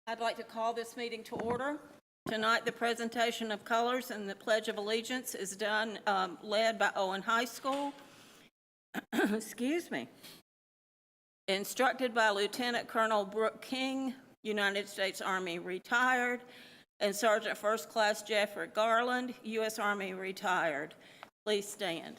I'd like to call this meeting to order. Tonight, the presentation of colors and the Pledge of Allegiance is done, led by Owen High School. Excuse me. Instructed by Lieutenant Colonel Brooke King, United States Army retired, and Sergeant First Class Jeffrey Garland, U.S. Army retired. Please stand.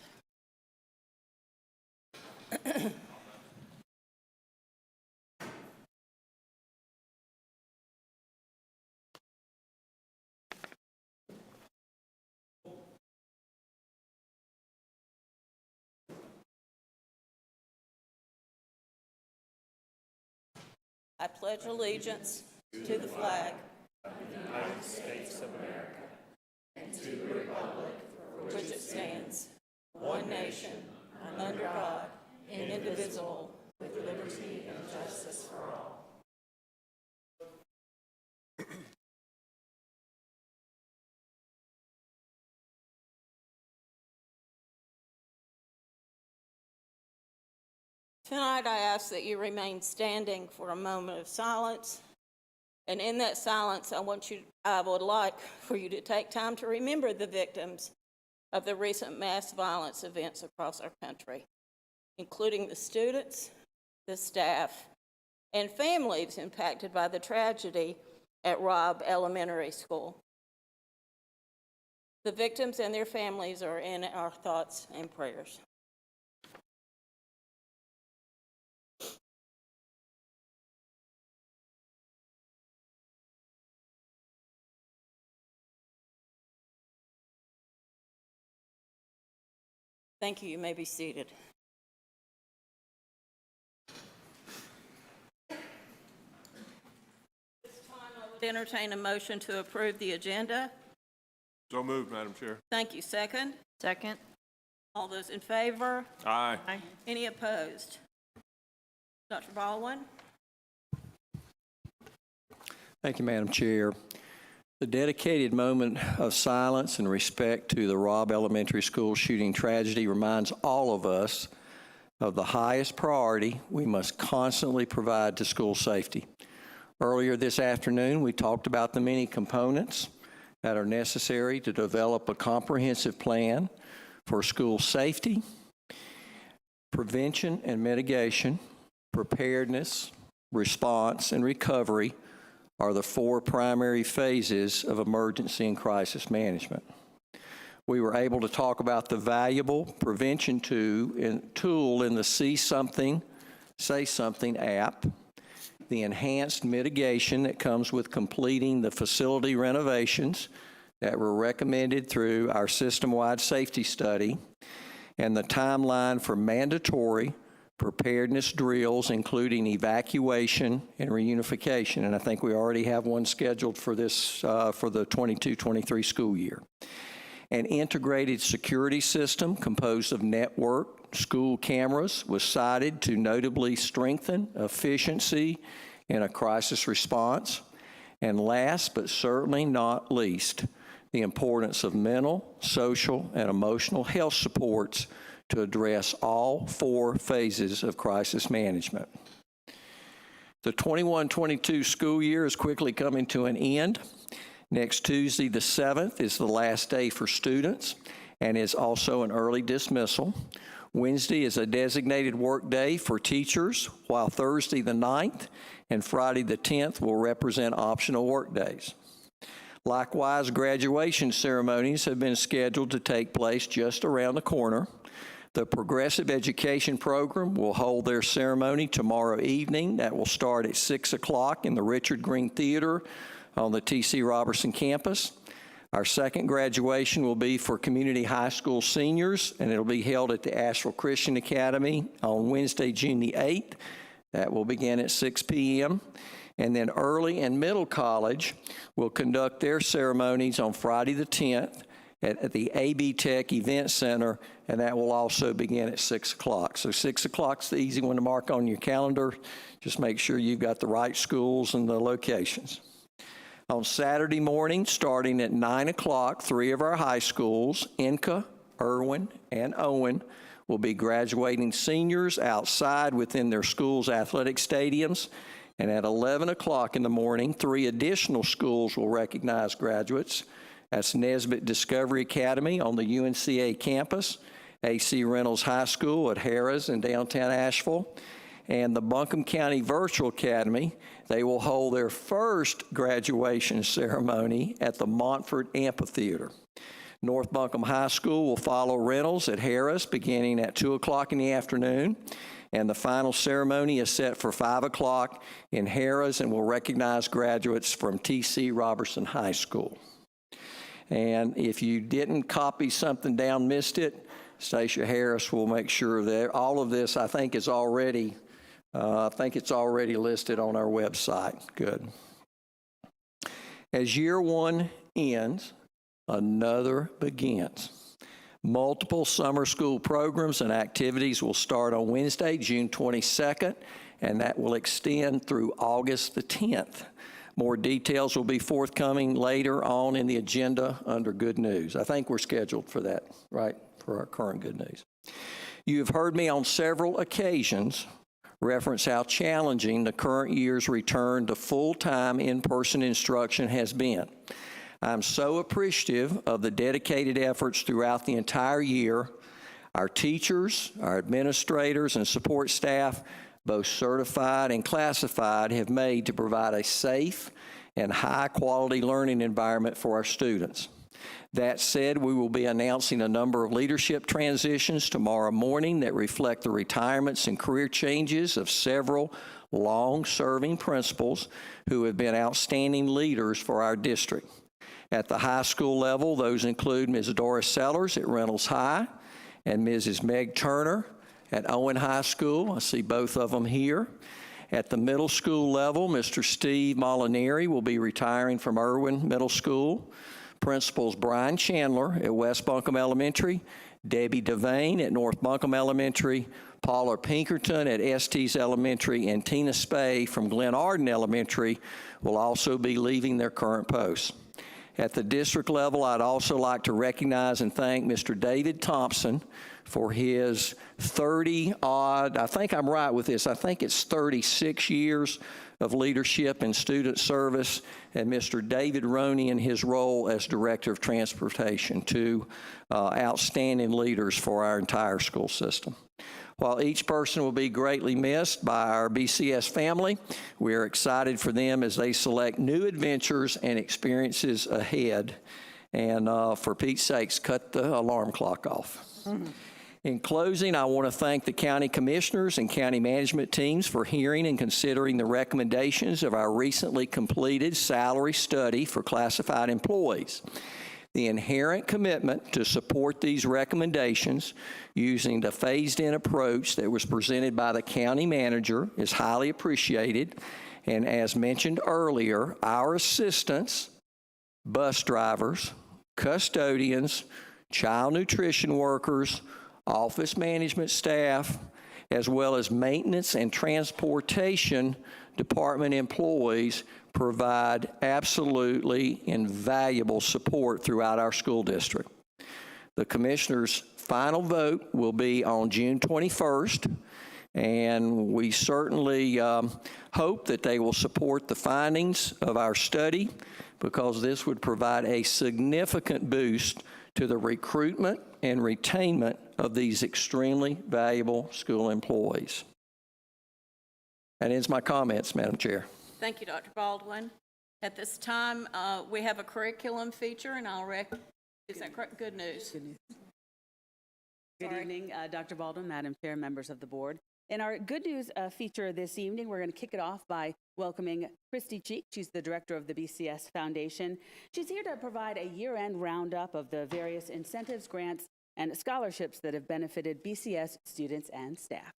I pledge allegiance to the flag of the United States of America and to the republic for which it stands, one nation, under God, indivisible, with liberty and justice for all. Tonight, I ask that you remain standing for a moment of silence. And in that silence, I would like for you to take time to remember the victims of the recent mass violence events across our country, including the students, the staff, and families impacted by the tragedy at Robb Elementary School. The victims and their families are in our thoughts and prayers. Thank you. You may be seated. This time I would entertain a motion to approve the agenda. So moved, Madam Chair. Thank you. Second? Second. All those in favor? Aye. Aye. Any opposed? Dr. Baldwin? Thank you, Madam Chair. The dedicated moment of silence and respect to the Robb Elementary School shooting tragedy reminds all of us of the highest priority we must constantly provide to school safety. Earlier this afternoon, we talked about the many components that are necessary to develop a comprehensive plan for school safety, prevention and mitigation, preparedness, response, and recovery are the four primary phases of emergency and crisis management. We were able to talk about the valuable prevention tool in the See Something, Say Something app, the enhanced mitigation that comes with completing the facility renovations that were recommended through our system-wide safety study, and the timeline for mandatory preparedness drills, including evacuation and reunification. And I think we already have one scheduled for this, for the 22-23 school year. An integrated security system composed of network school cameras was cited to notably strengthen efficiency in a crisis response. And last, but certainly not least, the importance of mental, social, and emotional health supports to address all four phases of crisis management. The 21-22 school year is quickly coming to an end. Next Tuesday, the 7th, is the last day for students and is also an early dismissal. Wednesday is a designated work day for teachers, while Thursday the 9th and Friday the 10th will represent optional work days. Likewise, graduation ceremonies have been scheduled to take place just around the corner. The Progressive Education Program will hold their ceremony tomorrow evening. That will start at 6 o'clock in the Richard Green Theater on the T.C. Robertson campus. Our second graduation will be for community high school seniors, and it'll be held at the Asheville Christian Academy on Wednesday, June the 8th. That will begin at 6 p.m. And then early and middle college will conduct their ceremonies on Friday the 10th at the AB Tech Event Center, and that will also begin at 6 o'clock. So 6 o'clock's the easy one to mark on your calendar. Just make sure you've got the right schools and the locations. On Saturday morning, starting at 9 o'clock, three of our high schools, Inca, Irwin, and Owen, will be graduating seniors outside within their schools' athletic stadiums, And at 11 o'clock in the morning, 3 additional schools will recognize graduates. That's Nesbitt Discovery Academy on the UNCA campus, AC Reynolds High School at Harrah's in downtown Asheville, and the Buncombe County Virtual Academy. They will hold their first graduation ceremony at the Montfort Amphitheater. North Buncombe High School will follow Reynolds at Harrah's beginning at 2 o'clock in the afternoon. And the final ceremony is set for 5 o'clock in Harrah's and will recognize graduates from T.C. Robertson High School. And if you didn't copy something down, missed it, Stacia Harris will make sure that all of this, I think, is already, listed on our website. Good. As year one ends, another begins. Multiple summer school programs and activities will start on Wednesday, June 22nd, and that will extend through August the 10th. More details will be forthcoming later on in the agenda under Good News. I think we're scheduled for that, right, for our current Good News. You have heard me on several occasions reference how challenging the current year's return to full-time in-person instruction has been. I'm so appreciative of the dedicated efforts throughout the entire year our teachers, our administrators, and support staff, both certified and classified, have made to provide a safe and high-quality learning environment for our students. That said, we will be announcing a number of leadership transitions tomorrow morning that reflect the retirements and career changes of several long-serving principals who have been outstanding leaders for our district. At the high school level, those include Ms. Doris Sellers at Reynolds High and Mrs. Meg Turner at Owen High School. I see both of them here. At the middle school level, Mr. Steve Molinari will be retiring from Irwin Middle School. Principals Brian Chandler at West Buncombe Elementary, Debbie Devane at North Buncombe Elementary, Paula Pinkerton at Estes Elementary, and Tina Spay from Glen Arden Elementary will also be leaving their current posts. At the district level, I'd also like to recognize and thank Mr. David Thompson for his 30-odd, I think I'm right with this, I think it's 36 years of leadership and student service, and Mr. David Roney in his role as Director of Transportation, two outstanding leaders for our entire school system. While each person will be greatly missed by our BCS family, we are excited for them as they select new adventures and experiences ahead. And for Pete's sakes, cut the alarm clock off. Mm-hmm. In closing, I want to thank the county commissioners and county management teams for hearing and considering the recommendations of our recently completed salary study for classified employees. The inherent commitment to support these recommendations using the phased-in approach that was presented by the county manager is highly appreciated. And as mentioned earlier, our assistants, bus drivers, custodians, child nutrition workers, office management staff, as well as maintenance and transportation department employees provide absolutely invaluable support throughout our school district. The commissioner's final vote will be on June 21st, and we certainly hope that they will support the findings of our study because this would provide a significant boost to the recruitment and retainment of these extremely valuable school employees. That ends my comments, Madam Chair. Thank you, Dr. Baldwin. At this time, we have a curriculum feature, and is that correct? Good news. Good news. Good evening, Dr. Baldwin, Madam Chair, members of the board. In our Good News feature this evening, we're going to kick it off by welcoming Christy Cheek. She's the director of the BCS Foundation. She's here to provide a year-end roundup of the various incentives, grants, and scholarships that have benefited BCS students and staff.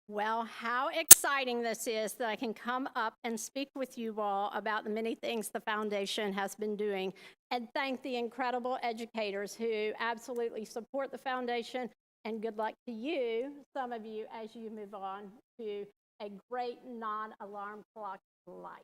Well, how exciting this is that I can come up and speak with you all about the many things the foundation has been doing and thank the incredible educators who absolutely support the foundation, and good luck to you, some of you, as you move on to a great non-alarm clock life.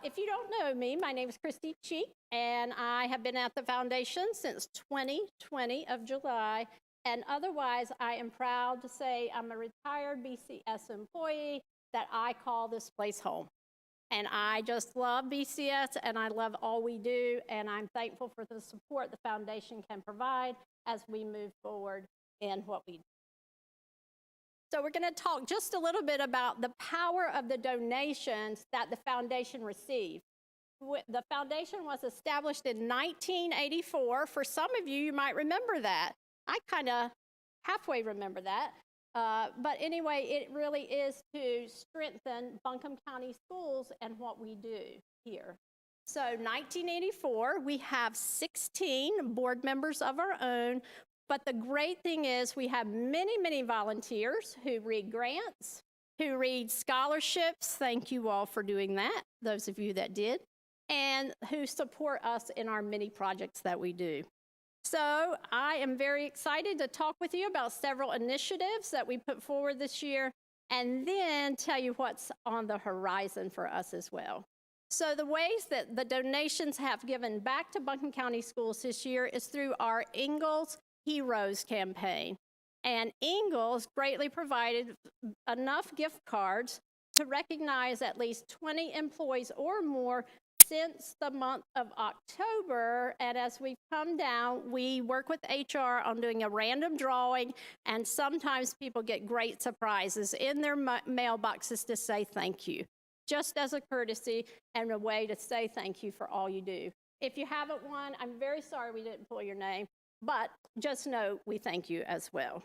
If you don't know me, my name is Christy Cheek, and I have been at the foundation since 2020 of July. And otherwise, I am proud to say I'm a retired BCS employee that I call this place home. And I just love BCS, and I love all we do, and I'm thankful for the support the foundation can provide as we move forward in what we do. So we're going to talk just a little bit about the power of the donations that the foundation received. The foundation was established in 1984. For some of you, you might remember that. I kind of halfway remember that. But anyway, it really is to strengthen Buncombe County schools and what we do here. So 1984, we have 16 board members of our own. But the great thing is we have many, many volunteers who read grants, who read scholarships. Thank you all for doing that, those of you that did, and who support us in our many projects that we do. So I am very excited to talk with you about several initiatives that we put forward this year, and then tell you what's on the horizon for us as well. So the ways that the donations have given back to Buncombe County Schools this year is through our Ingalls Heroes campaign. And Ingalls greatly provided enough gift cards to recognize at least 20 employees or more since the month of October. And as we've come down, we work with HR on doing a random drawing, and sometimes people get great surprises in their mailboxes to say thank you, just as a courtesy and a way to say thank you for all you do. If you haven't won, I'm very sorry we didn't pull your name, but just know we thank you as well.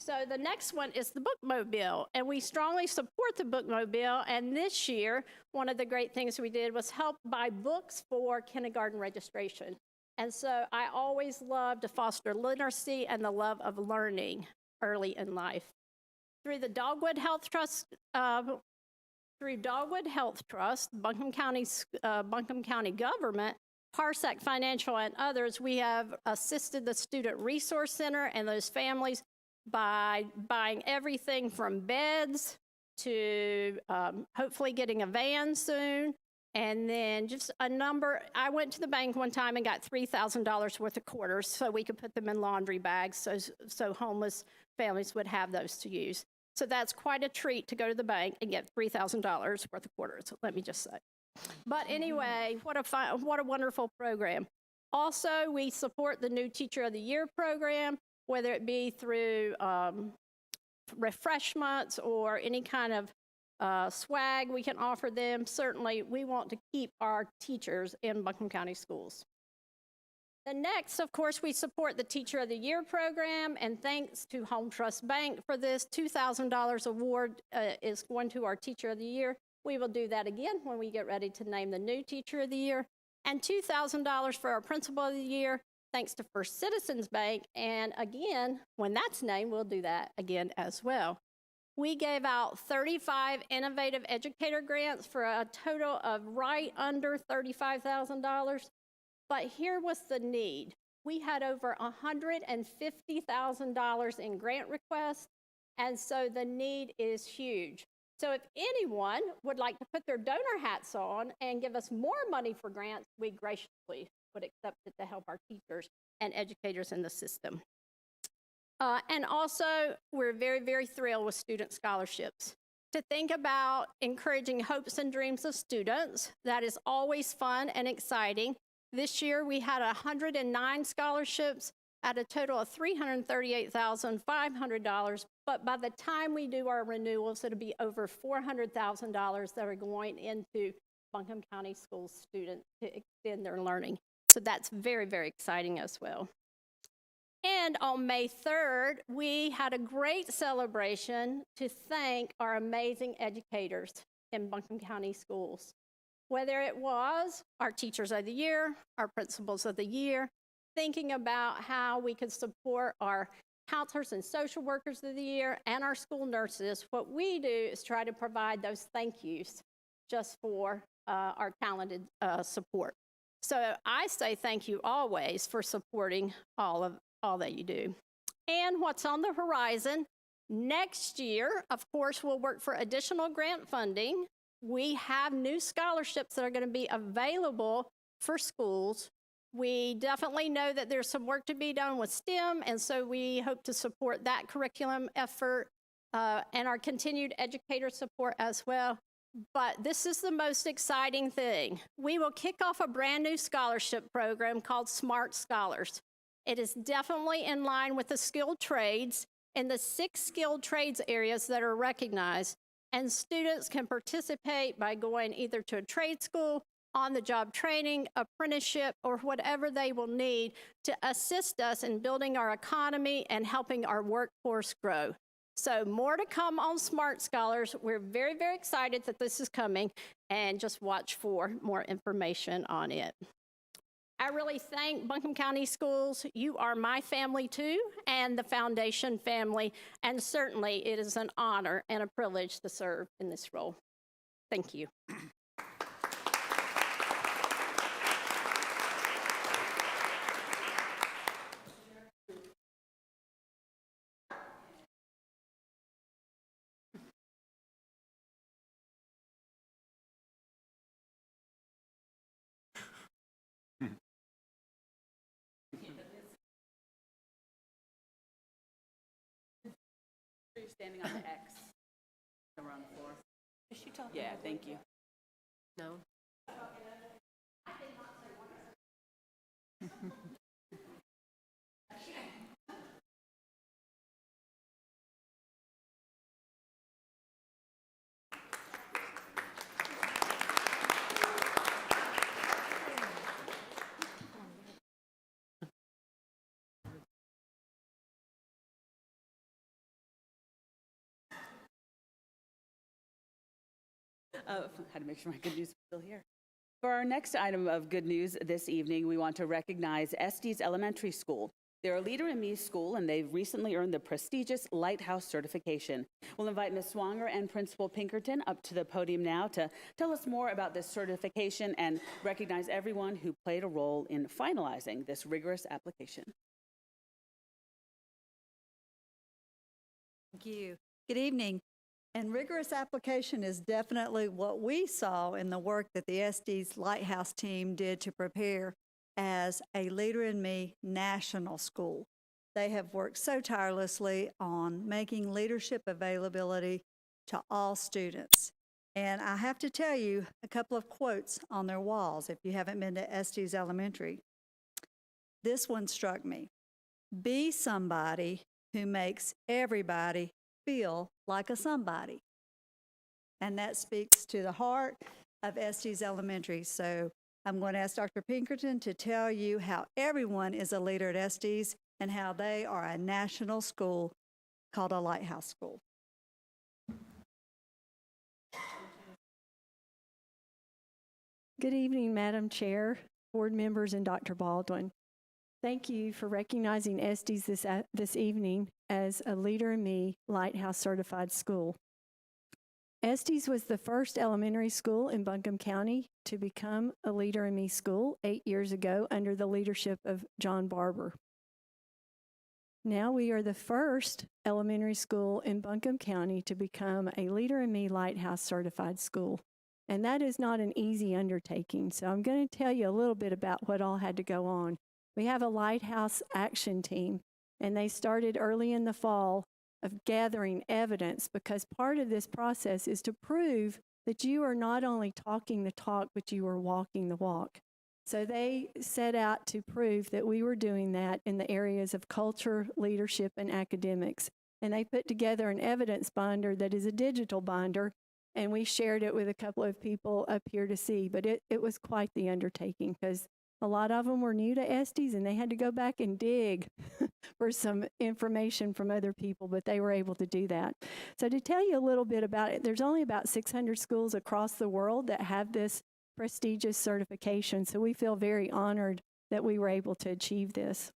So the next one is the Bookmobile, and we strongly support the Bookmobile. And this year, one of the great things we did was help buy books for kindergarten registration. And so I always love to foster literacy and the love of learning early in life. Through the Dogwood Health Trust, Buncombe County government, Parsac Financial, and others, we have assisted the Student Resource Center and those families by buying everything from beds to hopefully getting a van soon, and then just a number. I went to the bank one time and got $3,000 worth of quarters so we could put them in laundry bags so homeless families would have those to use. So that's quite a treat to go to the bank and get $3,000 worth of quarters, let me just say. But anyway, what a wonderful program. Also, we support the new Teacher of the Year program, whether it be through refreshments or any kind of swag we can offer them. Certainly, we want to keep our teachers in Buncombe County schools. The next, of course, we support the Teacher of the Year program, and thanks to Home Trust Bank for this $2,000 award is going to our Teacher of the Year. We will do that again when we get ready to name the new Teacher of the Year. And $2,000 for our Principal of the Year, thanks to First Citizens Bank. And again, when that's named, we'll do that again as well. We gave out 35 Innovative Educator Grants for a total of right under $35,000. But here was the need. We had over $150,000 in grant requests, and so the need is huge. So if anyone would like to put their donor hats on and give us more money for grants, we graciously would accept it to help our teachers and educators in the system. And also, we're very, very thrilled with student scholarships. To think about encouraging hopes and dreams of students, that is always fun and exciting. This year, we had 109 scholarships at a total of $338,500. But by the time we do our renewals, it'll be over $400,000 that are going into Buncombe County School students to extend their learning. So that's very, very exciting as well. And on May 3rd, we had a great celebration to thank our amazing educators in Buncombe County Schools. Whether it was our Teachers of the Year, our Principals of the Year, thinking about how we could support our counselors and social workers of the year and our school nurses, what we do is try to provide those thank yous just for our talented support. So I say thank you always for supporting all that you do. And what's on the horizon, next year, of course, we'll work for additional grant funding. We have new scholarships that are going to be available for schools. We definitely know that there's some work to be done with STEM, and so we hope to support that curriculum effort and our continued educator support as well. But this is the most exciting thing. We will kick off a brand new scholarship program called Smart Scholars. It is definitely in line with the skilled trades in the 6 skilled trades areas that are recognized, and students can participate by going either to a trade school, on-the-job training, apprenticeship, or whatever they will need to assist us in building our economy and helping our workforce grow. So more to come on Smart Scholars. We're very, very excited that this is coming, and just watch for more information on it. I really thank Buncombe County Schools. You are my family too, and the foundation family, and certainly it is an honor and a privilege to serve in this role. Thank you. You're standing on the X around the floor. Is she talking? Yeah, thank you. No. Had to make sure my good news was still here. For our next item of good news this evening, we want to recognize Estes Elementary School. They're a Leader in Me school, and they've recently earned the prestigious Lighthouse certification. We'll invite Ms. Swanger and Principal Pinkerton up to the podium now to tell us more about this certification and recognize everyone who played a role in finalizing this rigorous application. Thank you. Good evening. And rigorous application is definitely what we saw in the work that the Estes Lighthouse team did to prepare as a Leader in Me national school. They have worked so tirelessly on making leadership availability to all students. And I have to tell you a couple of quotes on their walls if you haven't been to Estes Elementary. This one struck me. Be somebody who makes everybody feel like a somebody. And that speaks to the heart of Estes Elementary. So I'm going to ask Dr. Pinkerton to tell you how everyone is a leader at Estes and how they are a national school called a Lighthouse School. Good evening, Madam Chair, board members, and Dr. Baldwin. Thank you for recognizing Estes this evening as a Leader in Me Lighthouse certified school. Estes was the first elementary school in Buncombe County to become a Leader in Me school 8 years ago under the leadership of John Barber. Now we are the first elementary school in Buncombe County to become a Leader in Me Lighthouse certified school. And that is not an easy undertaking. So I'm going to tell you a little bit about what all had to go on. We have a Lighthouse action team, and they started early in the fall of gathering evidence, because part of this process is to prove that you are not only talking the talk, but you are walking the walk. So they set out to prove that we were doing that in the areas of culture, leadership, and academics. And they put together an evidence binder that is a digital binder, and we shared it with a couple of people up here to see. But it was quite the undertaking, because a lot of them were new to Estes, and they had to go back and dig for some information from other people, but they were able to do that. So to tell you a little bit about it, there's only about 600 schools across the world that have this prestigious certification, so we feel very honored that we were able to achieve this.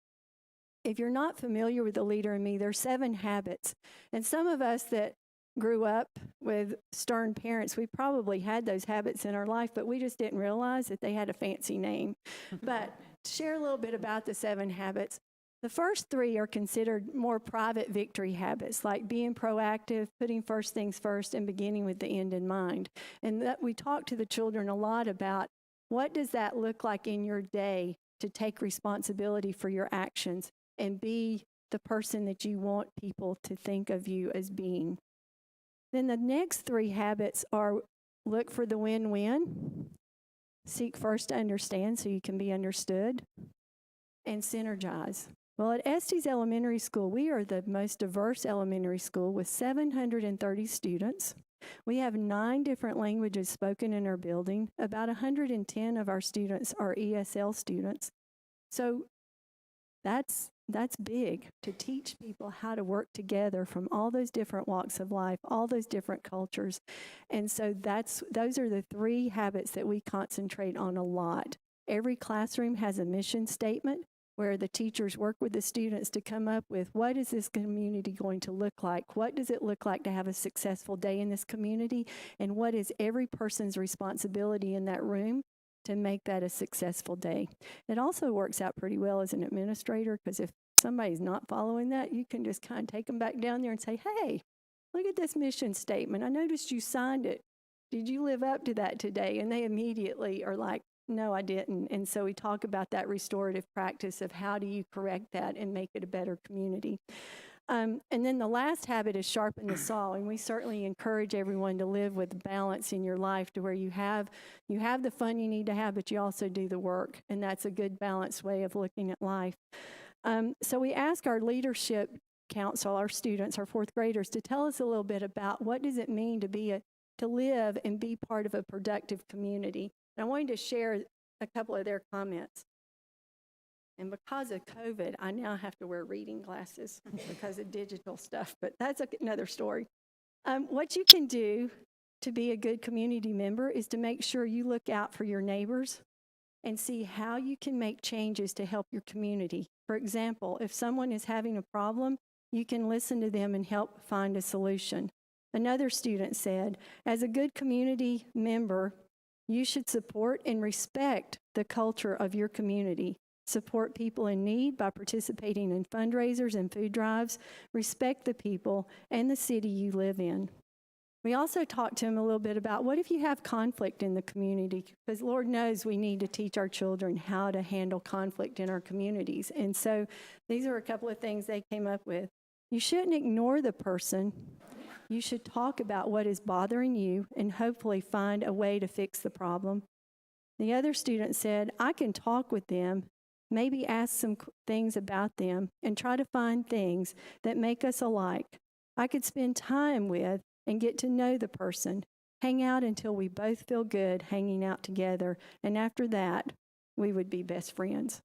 If you're not familiar with the Leader in Me, there's 7 habits, and some of us that grew up with stern parents, we probably had those habits in our life, but we just didn't realize that they had a fancy name. But to share a little bit about the 7 habits, The first three are considered more private victory habits, like being proactive, putting first things first, and beginning with the end in mind. And that we talk to the children a lot about what does that look like in your day to take responsibility for your actions and be the person that you want people to think of you as being. Then the next three habits are look for the win-win, seek first to understand so you can be understood, and synergize. Well, at Estes Elementary School, we are the most diverse elementary school with 730 students. We have 9 different languages spoken in our building. About 110 of our students are ESL students. So that's big, to teach people how to work together from all those different walks of life, all those different cultures. And so those are the 3 habits that we concentrate on a lot. Every classroom has a mission statement where the teachers work with the students to come up with what is this community going to look like? What does it look like to have a successful day in this community? And what is every person's responsibility in that room to make that a successful day? It also works out pretty well as an administrator, because if somebody's not following that, you can just kind of take them back down there and say, hey, look at this mission statement. I noticed you signed it. Did you live up to that today? And they immediately are like, no, I didn't. And so we talk about that restorative practice of how do you correct that and make it a better community. And then the last habit is sharpen the saw. And we certainly encourage everyone to live with balance in your life, to where you have the fun you need to have, but you also do the work. And that's a good balanced way of looking at life. So we ask our leadership council, our students, our 4th graders, to tell us a little bit about what does it mean to live and be part of a productive community. And I wanted to share a couple of their comments. And because of COVID, I now have to wear reading glasses because of digital stuff, but that's another story. What you can do to be a good community member is to make sure you look out for your neighbors and see how you can make changes to help your community. For example, if someone is having a problem, you can listen to them and help find a solution. Another student said, as a good community member, you should support and respect the culture of your community. Support people in need by participating in fundraisers and food drives. Respect the people and the city you live in. We also talked to him a little bit about what if you have conflict in the community, because Lord knows we need to teach our children how to handle conflict in our communities. And so these are a couple of things they came up with. You shouldn't ignore the person. You should talk about what is bothering you and hopefully find a way to fix the problem. The other student said, I can talk with them, maybe ask some things about them, and try to find things that make us alike. I could spend time with and get to know the person, hang out until we both feel good hanging out together, and after that, we would be best friends.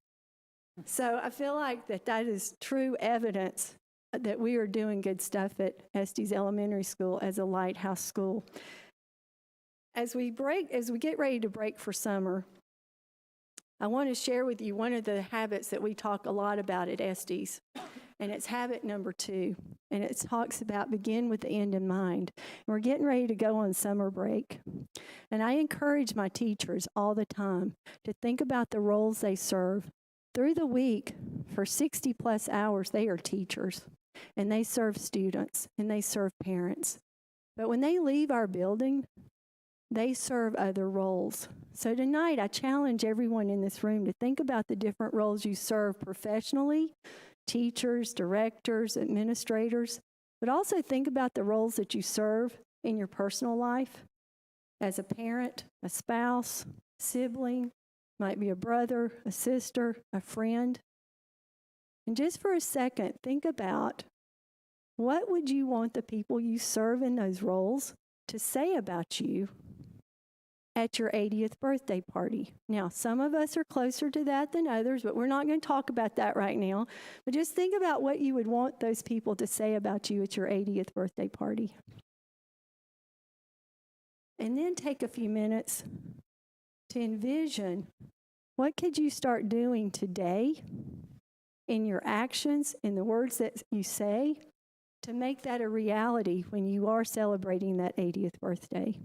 So I feel like that is true evidence that we are doing good stuff at Estes Elementary School as a Lighthouse school. As we get ready to break for summer, I want to share with you one of the habits that we talk a lot about at Estes, and it's habit number 2, and it talks about begin with the end in mind. And we're getting ready to go on summer break, and I encourage my teachers all the time to think about the roles they serve. Through the week, for 60 plus hours, they are teachers. And they serve students, and they serve parents. But when they leave our building, they serve other roles. So tonight, I challenge everyone in this room to think about the different roles you serve professionally, teachers, directors, administrators, but also think about the roles that you serve in your personal life as a parent, a spouse, sibling, might be a brother, a sister, a friend. And just for a second, think about what would you want the people you serve in those roles to say about you at your 80th birthday party? Now, some of us are closer to that than others, but we're not going to talk about that right now. But just think about what you would want those people to say about you at your 80th birthday party. And then take a few minutes to envision what could you start doing today in your actions, in the words that you say, to make that a reality when you are celebrating that 80th birthday.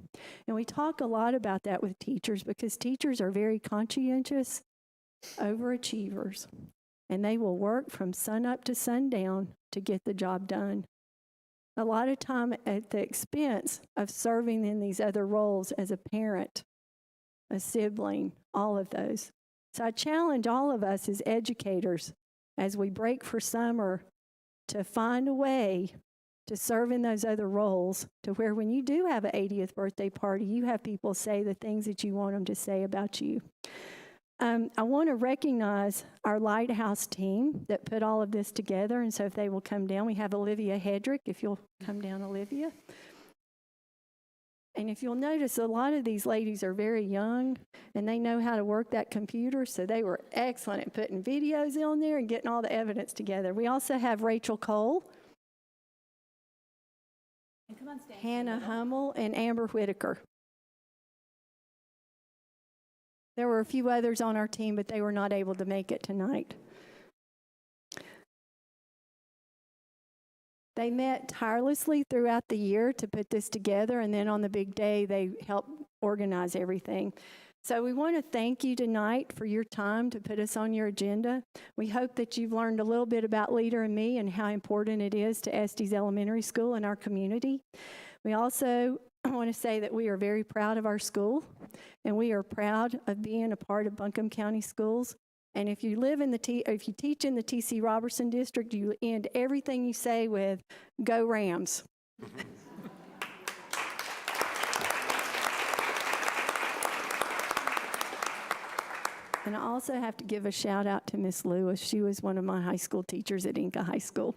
And we talk a lot about that with teachers because teachers are very conscientious overachievers. and they will work from sunup to sundown to get the job done. A lot of time at the expense of serving in these other roles as a parent, a sibling, all of those. So I challenge all of us as educators as we break for summer to find a way to serve in those other roles to where when you do have an 80th birthday party, you have people say the things that you want them to say about you. I want to recognize our Lighthouse team that put all of this together, and so if they will come down, we have Olivia Hedrick, if you'll come down, Olivia. And if you'll notice, a lot of these ladies are very young, and they know how to work that computer, so they were excellent at putting videos on there and getting all the evidence together. We also have Rachel Cole, Hannah Hummel, and Amber Whitaker. There were a few others on our team, but they were not able to make it tonight. They met tirelessly throughout the year to put this together, and then on the big day, they helped organize everything. So we want to thank you tonight for your time to put us on your agenda. We hope that you've learned a little bit about Leader in Me and how important it is to Estes Elementary School and our community. We also want to say that we are very proud of our school, and we are proud of being a part of Buncombe County Schools. And if you live in if you teach in the T.C. Robertson district, you end everything you say with "Go Rams." And I also have to give a shout out to Miss Lewis. She was one of my high school teachers at Inca High School.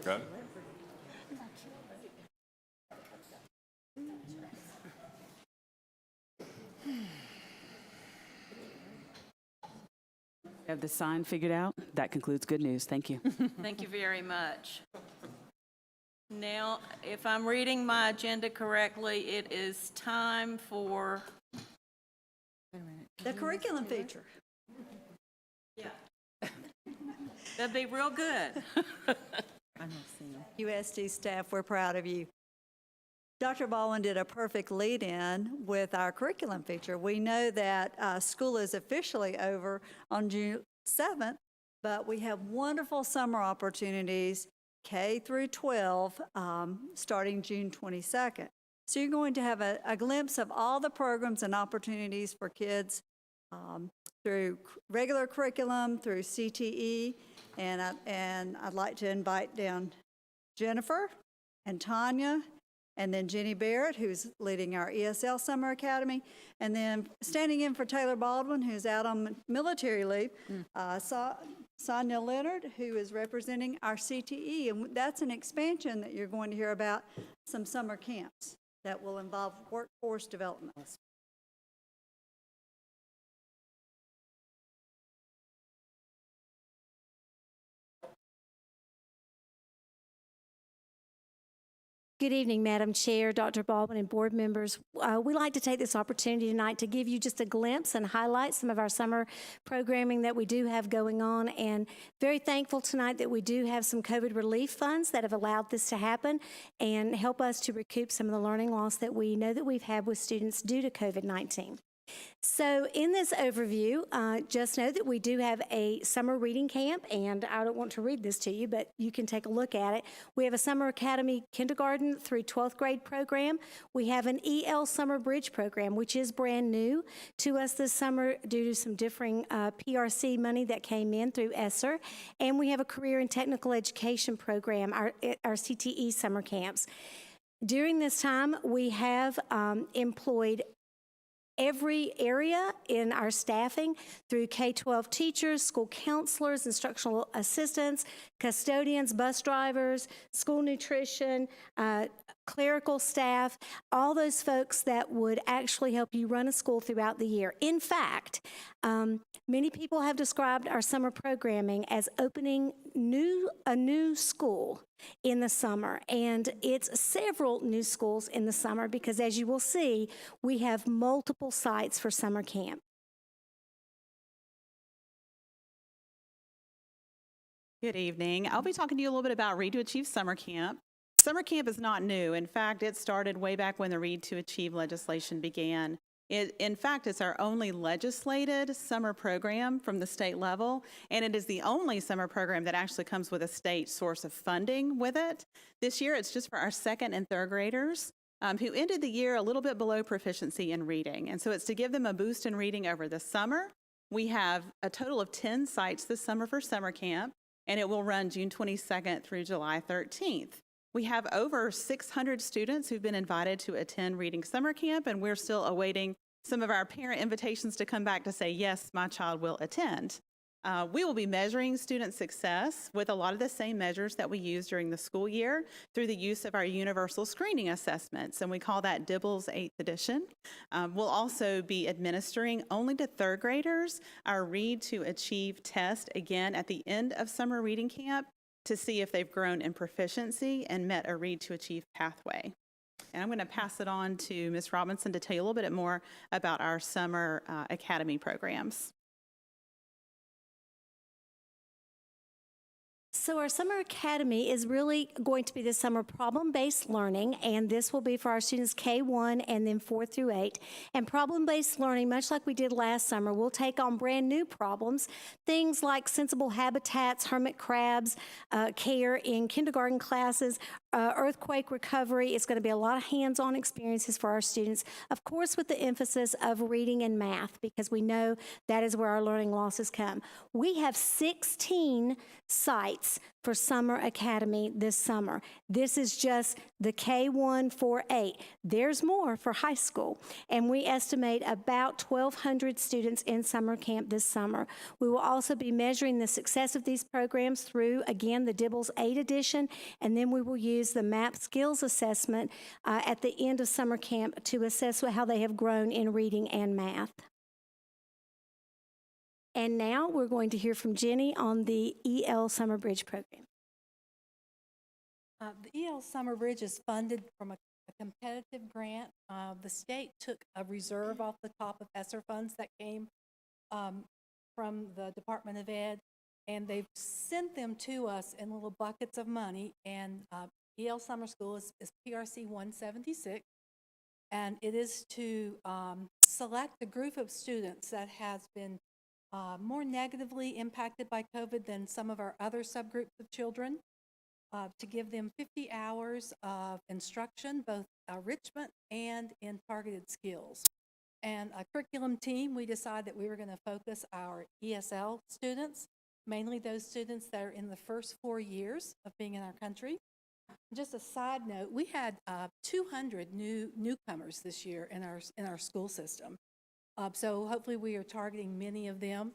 Okay. Have the sign figured out? That concludes good news. Thank you. Thank you very much. Now, if I'm reading my agenda correctly, it is time for... The curriculum feature. Yeah. That'd be real good. USD staff, we're proud of you. Dr. Baldwin did a perfect lead-in with our curriculum feature. We know that school is officially over on June 7th, but we have wonderful summer opportunities, K through 12, starting June 22nd. So you're going to have a glimpse of all the programs and opportunities for kids through regular curriculum, through CTE, and I'd like to invite down Jennifer and Tanya, and then Jenny Barrett, who's leading our ESL Summer Academy, and then standing in for Taylor Baldwin, who's out on military leave, Sonia Leonard, who is representing our CTE, and that's an expansion that you're going to hear about, some summer camps that will involve workforce development. Good evening, Madam Chair, Dr. Baldwin, and board members. We'd like to take this opportunity tonight to give you just a glimpse and highlight some of our summer programming that we do have going on, and very thankful tonight that we do have some COVID relief funds that have allowed this to happen and help us to recoup some of the learning loss that we know that we've had with students due to COVID-19. So in this overview, just know that we do have a summer reading camp, and I don't want to read this to you, but you can take a look at it. We have a Summer Academy kindergarten through 12th grade program. We have an EL Summer Bridge program, which is brand new to us this summer due to some differing PRC money that came in through ESSER. And we have a career and technical education program, our CTE summer camps. During this time, we have employed every area in our staffing through K-12 teachers, school counselors, instructional assistants, custodians, bus drivers, school nutrition, clerical staff, all those folks that would actually help you run a school throughout the year. In fact, many people have described our summer programming as opening a new school in the summer, and it's several new schools in the summer because, as you will see, we have multiple sites for summer camp. Good evening. I'll be talking to you a little bit about Read to Achieve Summer Camp. Summer Camp is not new. In fact, it started way back when the Read to Achieve legislation began. In fact, it's our only legislated summer program from the state level, and it is the only summer program that actually comes with a state source of funding with it. This year, it's just for our second and third graders who ended the year a little bit below proficiency in reading. And so it's to give them a boost in reading over the summer. We have a total of 10 sites this summer for summer camp, and it will run June 22nd through July 13th. We have over 600 students who've been invited to attend Reading Summer Camp, and we're still awaiting some of our parent invitations to come back to say, yes, my child will attend. We will be measuring student success with a lot of the same measures that we use during the school year through the use of our universal screening assessments, and we call that DIBELS 8th edition. We'll also be administering only to third graders our Read to Achieve test, again, at the end of summer reading camp, to see if they've grown in proficiency and met a Read to Achieve pathway. And I'm going to pass it on to Ms. Robinson to tell you a little bit more about our summer academy programs. So our Summer Academy is really going to be the summer problem-based learning, and this will be for our students K-1 and then 4 through 8. And problem-based learning, much like we did last summer, will take on brand new problems, things like sensible habitats, hermit crabs, care in kindergarten classes, earthquake recovery. It's going to be a lot of hands-on experiences for our students, of course with the emphasis of reading and math, because we know that is where our learning losses come. We have 16 sites for Summer Academy this summer. This is just the K-1 for 8. There's more for high school, and we estimate about 1,200 students in summer camp this summer. We will also be measuring the success of these programs through, again, the DIBELS 8 edition, and then we will use the MAP skills assessment at the end of summer camp to assess how they have grown in reading and math. And now we're going to hear from Jenny on the EL Summer Bridge program. The EL Summer Bridge is funded from a competitive grant. The state took a reserve off the top of ESSER funds that came from the Department of Ed, and they've sent them to us in little buckets of money. And EL Summer School is PRC 176, and it is to select a group of students that has been more negatively impacted by COVID than some of our other subgroups of children, to give them 50 hours of instruction, both enrichment and in targeted skills. And a curriculum team, we decided that we were going to focus our ESL students, mainly those students that are in the first 4 years of being in our country. Just a side note, we had 200 newcomers this year in our school system. So hopefully we are targeting many of them.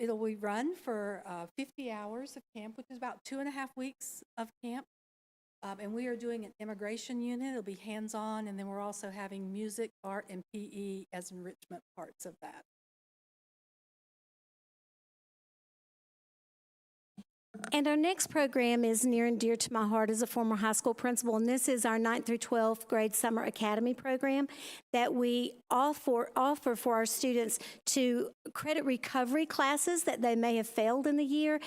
It'll be run for 50 hours of camp, which is about 2.5 weeks of camp. And we are doing an immigration unit. It'll be hands-on, and then we're also having music, art, and PE as enrichment parts of that. And our next program is near and dear to my heart as a former high school principal, and this is our 9th through 12th grade summer academy program that we offer for our students to credit recovery classes that they may have failed in the year,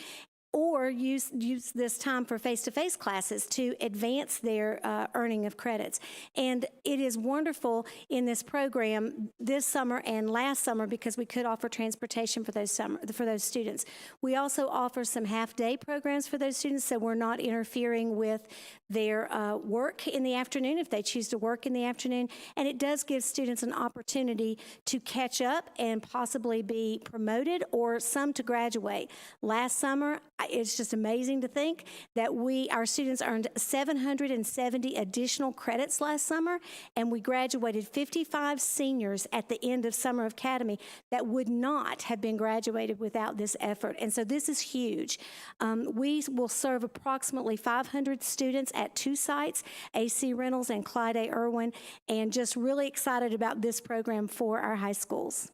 or use this time for face-to-face classes to advance their earning of credits. And it is wonderful in this program this summer and last summer because we could offer transportation for those students. We also offer some half-day programs for those students, so we're not interfering with their work in the afternoon if they choose to work in the afternoon. And it does give students an opportunity to catch up and possibly be promoted, or some to graduate. Last summer, it's just amazing to think that our students earned 770 additional credits last summer, and we graduated 55 seniors at the end of Summer Academy that would not have been graduated without this effort. And so this is huge. We will serve approximately 500 students at 2 sites, AC Reynolds and Clyde A. Irwin, and just really excited about this program for our high schools.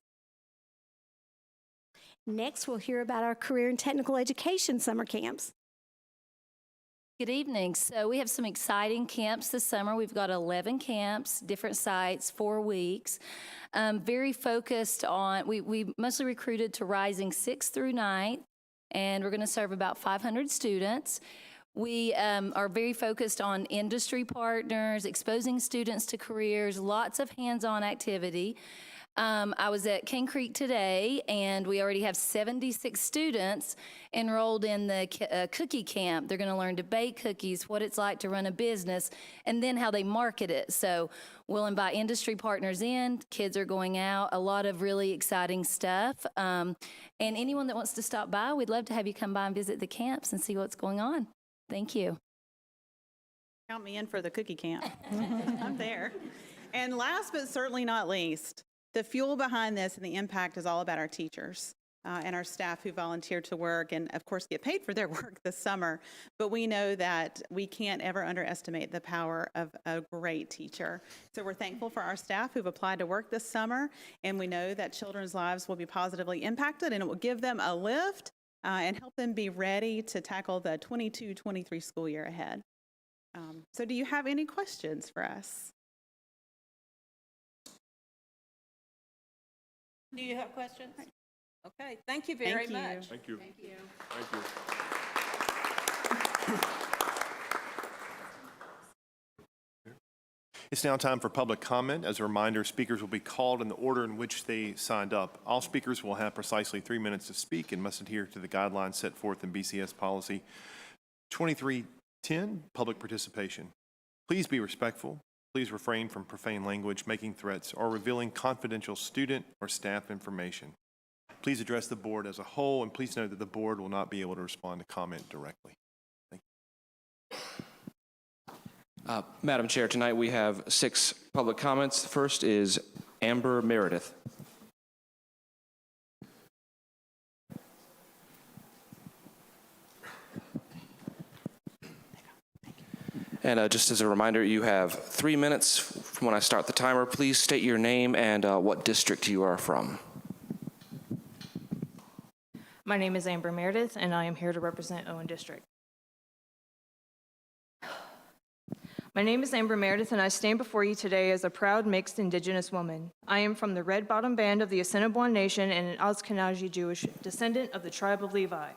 Next, we'll hear about our career and technical education summer camps. Good evening. So we have some exciting camps this summer. We've got 11 camps, different sites, 4 weeks. Very focused on, we mostly recruited to rising 6th through 9th, and we're going to serve about 500 students. We are very focused on industry partners, exposing students to careers, lots of hands-on activity. I was at Cane Creek today, and we already have 76 students enrolled in the cookie camp. They're going to learn to bake cookies, what it's like to run a business, and then how they market it. So we'll invite industry partners in. Kids are going out. A lot of really exciting stuff. And anyone that wants to stop by, we'd love to have you come by and visit the camps and see what's going on. Thank you. Count me in for the cookie camp. I'm there. And last but certainly not least, the fuel behind this and the impact is all about our teachers and our staff who volunteer to work and, of course, get paid for their work this summer. But we know that we can't ever underestimate the power of a great teacher. So we're thankful for our staff who've applied to work this summer, and we know that children's lives will be positively impacted, and it will give them a lift and help them be ready to tackle the 22-23 school year ahead. So do you have any questions for us? Do you have questions? Okay, thank you very much. Thank you. Thank you. Thank you. It's now time for public comment. As a reminder, speakers will be called in the order in which they signed up. All speakers will have precisely 3 minutes to speak and must adhere to the guidelines set forth in BCS Policy 2310, public participation. Please be respectful. Please refrain from profane language, making threats, or revealing confidential student or staff information. Please address the board as a whole, and please note that the board will not be able to respond to comment directly. Thank you. Madam Chair, tonight we have 6 public comments. The first is Amber Meredith. And just as a reminder, you have 3 minutes from when I start the timer. Please state your name and what district you are from. My name is Amber Meredith, and I am here to represent Owen District. My name is Amber Meredith, and I stand before you today as a proud mixed Indigenous woman. I am from the Red Bottom Band of the Assiniboine Nation and an Ashkenazi Jewish descendant of the tribe of Levi.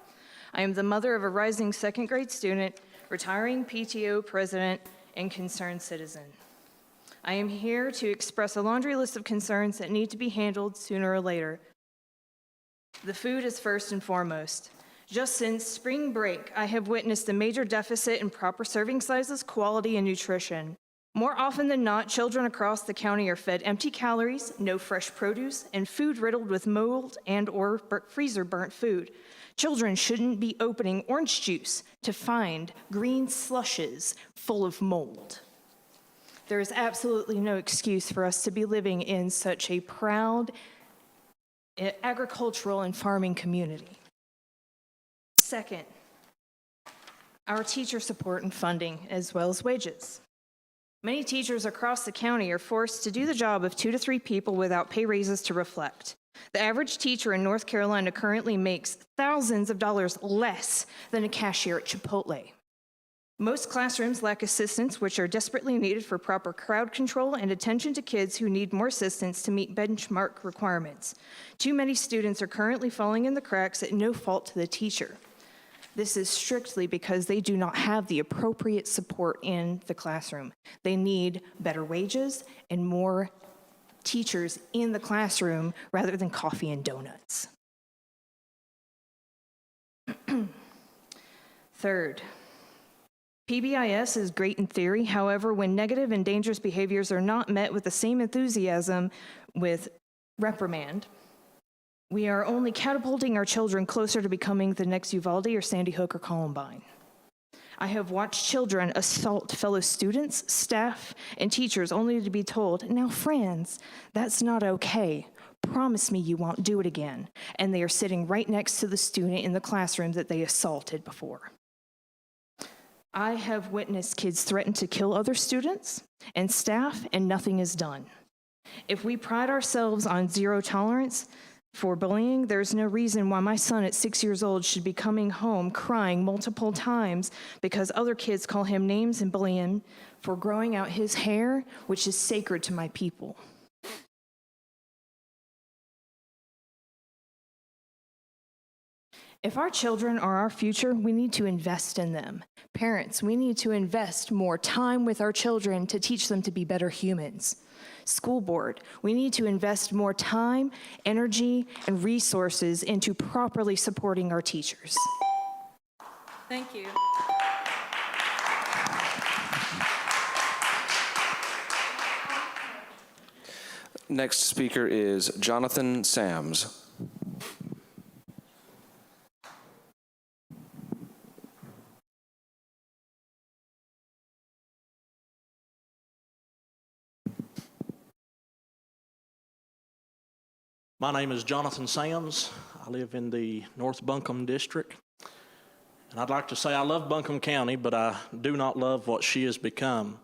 I am the mother of a rising second grade student, retiring PTO president, and concerned citizen. I am here to express a laundry list of concerns that need to be handled sooner or later. The food is first and foremost. Just since spring break, I have witnessed a major deficit in proper serving sizes, quality, and nutrition. More often than not, children across the county are fed empty calories, no fresh produce, and food riddled with mold and/or freezer-burnt food. Children shouldn't be opening orange juice to find green slushes full of mold. There is absolutely no excuse for us to be living in such a proud agricultural and farming community. Second, our teacher support and funding, as well as wages. Many teachers across the county are forced to do the job of 2 to 3 people without pay raises to reflect. The average teacher in North Carolina currently makes thousands of dollars less than a cashier at Chipotle. Most classrooms lack assistants, which are desperately needed for proper crowd control and attention to kids who need more assistance to meet benchmark requirements. Too many students are currently falling in the cracks at no fault to the teacher. This is strictly because they do not have the appropriate support in the classroom. They need better wages and more teachers in the classroom rather than coffee and donuts. Third, PBIS is great in theory. However, when negative and dangerous behaviors are not met with the same enthusiasm with reprimand, we are only catapulting our children closer to becoming the next Uvalde or Sandy Hook or Columbine. I have watched children assault fellow students, staff, and teachers only to be told, "Now, friends, that's not okay. Promise me you won't do it again." And they are sitting right next to the student in the classroom that they assaulted before. I have witnessed kids threaten to kill other students and staff, and nothing is done. If we pride ourselves on zero tolerance for bullying, there's no reason why my son at 6 years old should be coming home crying multiple times because other kids call him names and bully him for growing out his hair, which is sacred to my people. If our children are our future, we need to invest in them. Parents, we need to invest more time with our children to teach them to be better humans. School board, we need to invest more time, energy, and resources into properly supporting our teachers. Thank you. Next speaker is Jonathan Sams. My name is Jonathan Sams. I live in the North Buncombe district. And I'd like to say I love Buncombe County, but I do not love what she has become.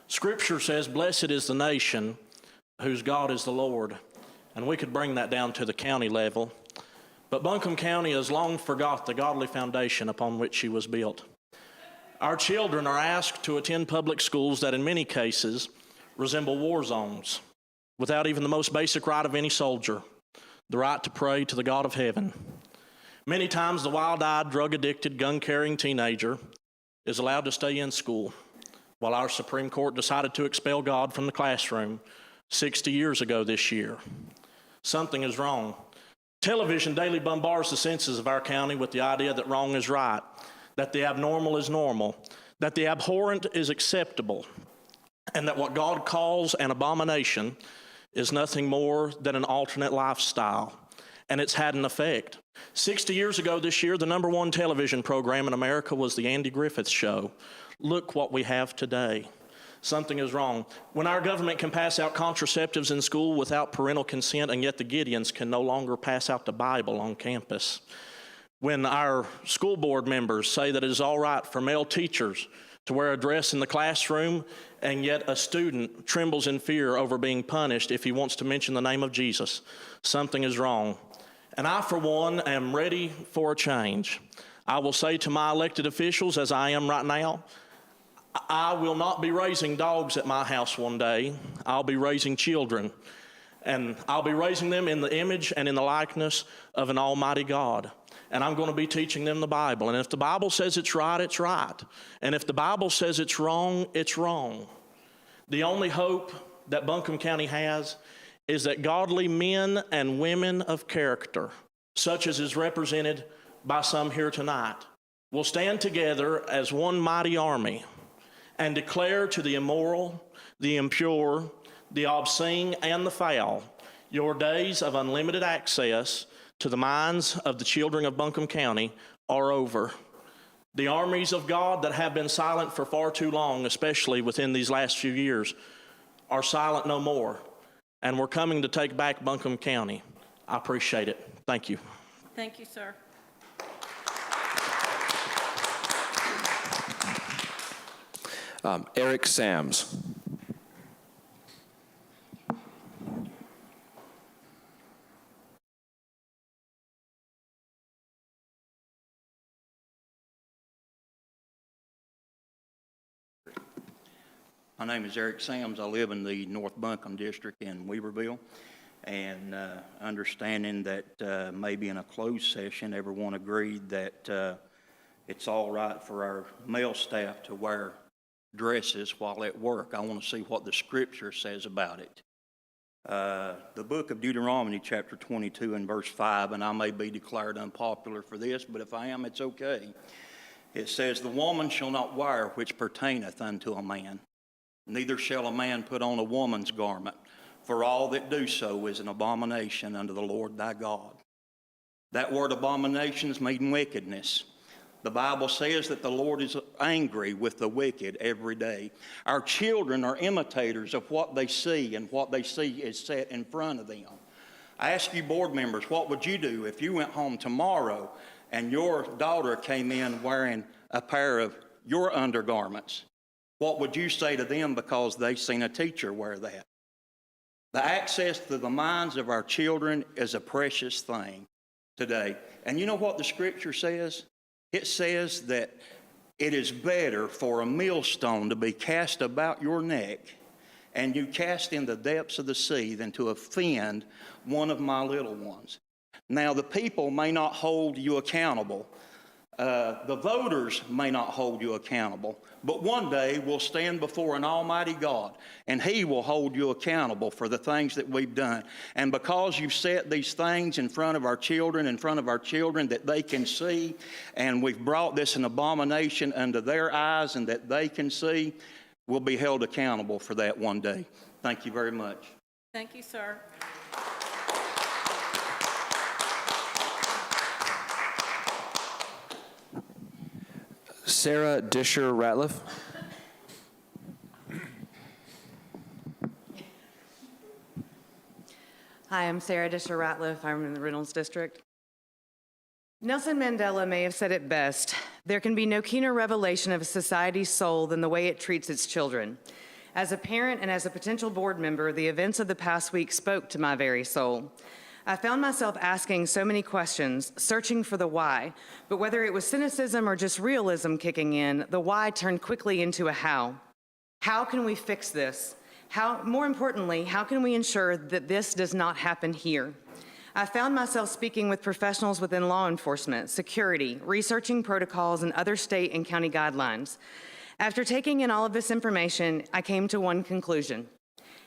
Scripture says, "Blessed is the nation whose God is the Lord." And we could bring that down to the county level. But Buncombe County has long forgot the godly foundation upon which she was built. Our children are asked to attend public schools that in many cases resemble war zones, without even the most basic right of any soldier, the right to pray to the God of heaven. Many times the wild-eyed, drug-addicted, gun-carrying teenager is allowed to stay in school, while our Supreme Court decided to expel God from the classroom 60 years ago this year. Something is wrong. Television daily bombards the senses of our county with the idea that wrong is right, that the abnormal is normal, that the abhorrent is acceptable, and that what God calls an abomination is nothing more than an alternate lifestyle, and it's had an effect. 60 years ago this year, the #1 television program in America was the Andy Griffith Show. Look what we have today. Something is wrong. When our government can pass out contraceptives in school without parental consent, and yet the Gideons can no longer pass out the Bible on campus. When our school board members say that it is all right for male teachers to wear a dress in the classroom, and yet a student trembles in fear over being punished if he wants to mention the name of Jesus. Something is wrong. And I, for one, am ready for a change. I will say to my elected officials, as I am right now, I will not be raising dogs at my house one day. I'll be raising children. And I'll be raising them in the image and in the likeness of an almighty God. And I'm going to be teaching them the Bible. And if the Bible says it's right, it's right. And if the Bible says it's wrong, it's wrong. The only hope that Buncombe County has is that godly men and women of character, such as is represented by some here tonight, will stand together as one mighty army and declare to the immoral, the impure, the obscene, and the foul, your days of unlimited access to the minds of the children of Buncombe County are over. The armies of God that have been silent for far too long, especially within these last few years, are silent no more. And we're coming to take back Buncombe County. I appreciate it. Thank you. Thank you, sir. Eric Sams. My name is Eric Sams. I live in the North Buncombe district in Weaverville. And understanding that maybe in a closed session, everyone agreed that it's all right for our male staff to wear dresses while at work. I want to see what the scripture says about it. The book of Deuteronomy, chapter 22 and verse 5, and I may be declared unpopular for this, but if I am, it's okay. It says, "The woman shall not wear which pertaineth unto a man, neither shall a man put on a woman's garment, for all that do so is an abomination unto the Lord thy God." That word abominations mean wickedness. The Bible says that the Lord is angry with the wicked every day. Our children are imitators of what they see, and what they see is set in front of them. I ask you board members, what would you do if you went home tomorrow and your daughter came in wearing a pair of your undergarments? What would you say to them because they seen a teacher wear that? The access to the minds of our children is a precious thing today. And you know what the scripture says? It says that it is better for a millstone to be cast about your neck and you cast in the depths of the sea than to offend one of my little ones. Now, the people may not hold you accountable. The voters may not hold you accountable, but one day we'll stand before an almighty God, and He will hold you accountable for the things that we've done. And because you've set these things in front of our children, that they can see, and we've brought this an abomination unto their eyes and that they can see, we'll be held accountable for that one day. Thank you very much. Thank you, sir. Sarah Disher Ratliff. Hi, I'm Sarah Disher Ratliff. I'm in the Reynolds District. Nelson Mandela may have said it best: there can be no keener revelation of a society's soul than the way it treats its children. As a parent and as a potential board member, the events of the past week spoke to my very soul. I found myself asking so many questions, searching for the why, but whether it was cynicism or just realism kicking in, the why turned quickly into a how. How can we fix this? More importantly, how can we ensure that this does not happen here? I found myself speaking with professionals within law enforcement, security, researching protocols and other state and county guidelines. After taking in all of this information, I came to one conclusion.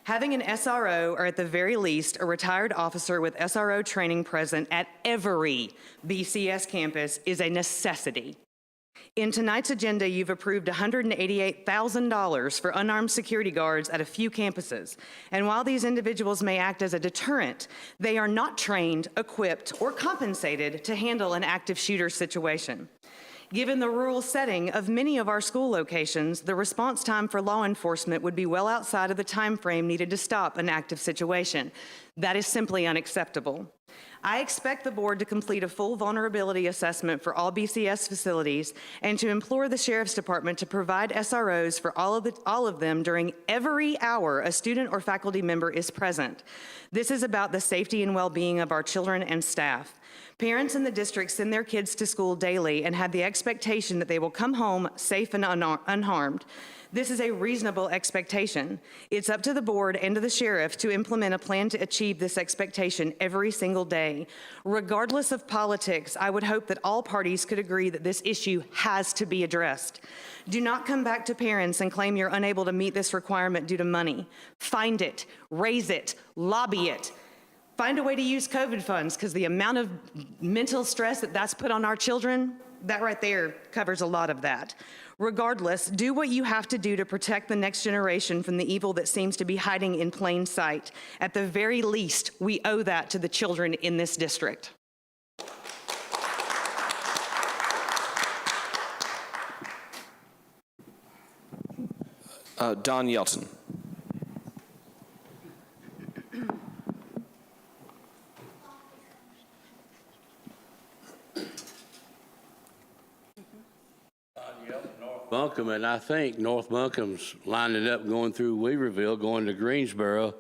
Having an SRO, or at the very least, a retired officer with SRO training present at every BCS campus is a necessity. In tonight's agenda, you've approved $188,000 for unarmed security guards at a few campuses. And while these individuals may act as a deterrent, they are not trained, equipped, or compensated to handle an active shooter situation. Given the rural setting of many of our school locations, the response time for law enforcement would be well outside of the time frame needed to stop an active situation. That is simply unacceptable. I expect the board to complete a full vulnerability assessment for all BCS facilities and to implore the Sheriff's Department to provide SROs for all of them during every hour a student or faculty member is present. This is about the safety and well-being of our children and staff. Parents in the district send their kids to school daily and have the expectation that they will come home safe and unharmed. This is a reasonable expectation. It's up to the board and to the sheriff to implement a plan to achieve this expectation every single day. Regardless of politics, I would hope that all parties could agree that this issue has to be addressed. Do not come back to parents and claim you're unable to meet this requirement due to money. Find it, raise it, lobby it. Find a way to use COVID funds, because the amount of mental stress that's put on our children, that right there covers a lot of that. Regardless, do what you have to do to protect the next generation from the evil that seems to be hiding in plain sight. At the very least, we owe that to the children in this district. Don Yelton. Buncombe, and I think North Buncombe's lining up going through Weaverville, going to Greensboro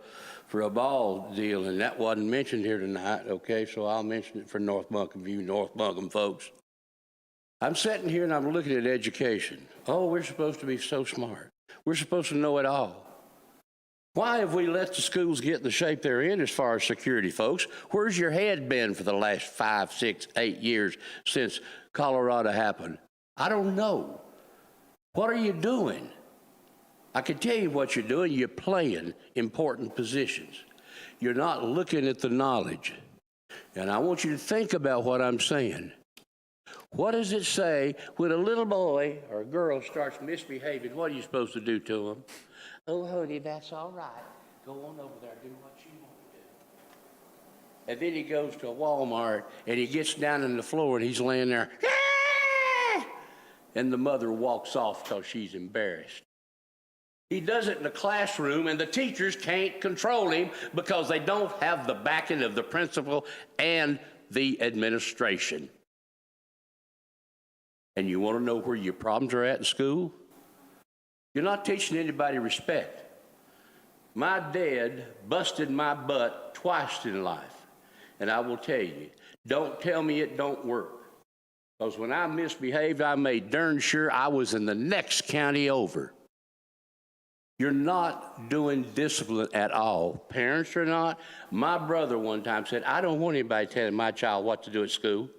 for a ball deal, and that wasn't mentioned here tonight, okay? So I'll mention it for North Buncombe, you North Buncombe folks. I'm sitting here and I'm looking at education. Oh, we're supposed to be so smart. We're supposed to know it all. Why have we let the schools get in the shape they're in as far as security, folks? Where's your head been for the last 5, 6, 8 years since Colorado happened? I don't know. What are you doing? I can tell you what you're doing. You're playing important positions. You're not looking at the knowledge. And I want you to think about what I'm saying. What does it say when a little boy or a girl starts misbehaving? What are you supposed to do to them? Oh, honey, that's all right. Go on over there, do what you want to do. And then he goes to a Walmart, and he gets down on the floor, and he's laying there. Ah! And the mother walks off because she's embarrassed. He does it in the classroom, and the teachers can't control him because they don't have the backing of the principal and the administration. And you want to know where your problems are at in school? You're not teaching anybody respect. My dad busted my butt twice in life. And I will tell you, don't tell me it don't work. Because when I misbehaved, I made darn sure I was in the next county over. You're not doing discipline at all. Parents are not. My brother one time said, I don't want anybody telling my child what to do at school.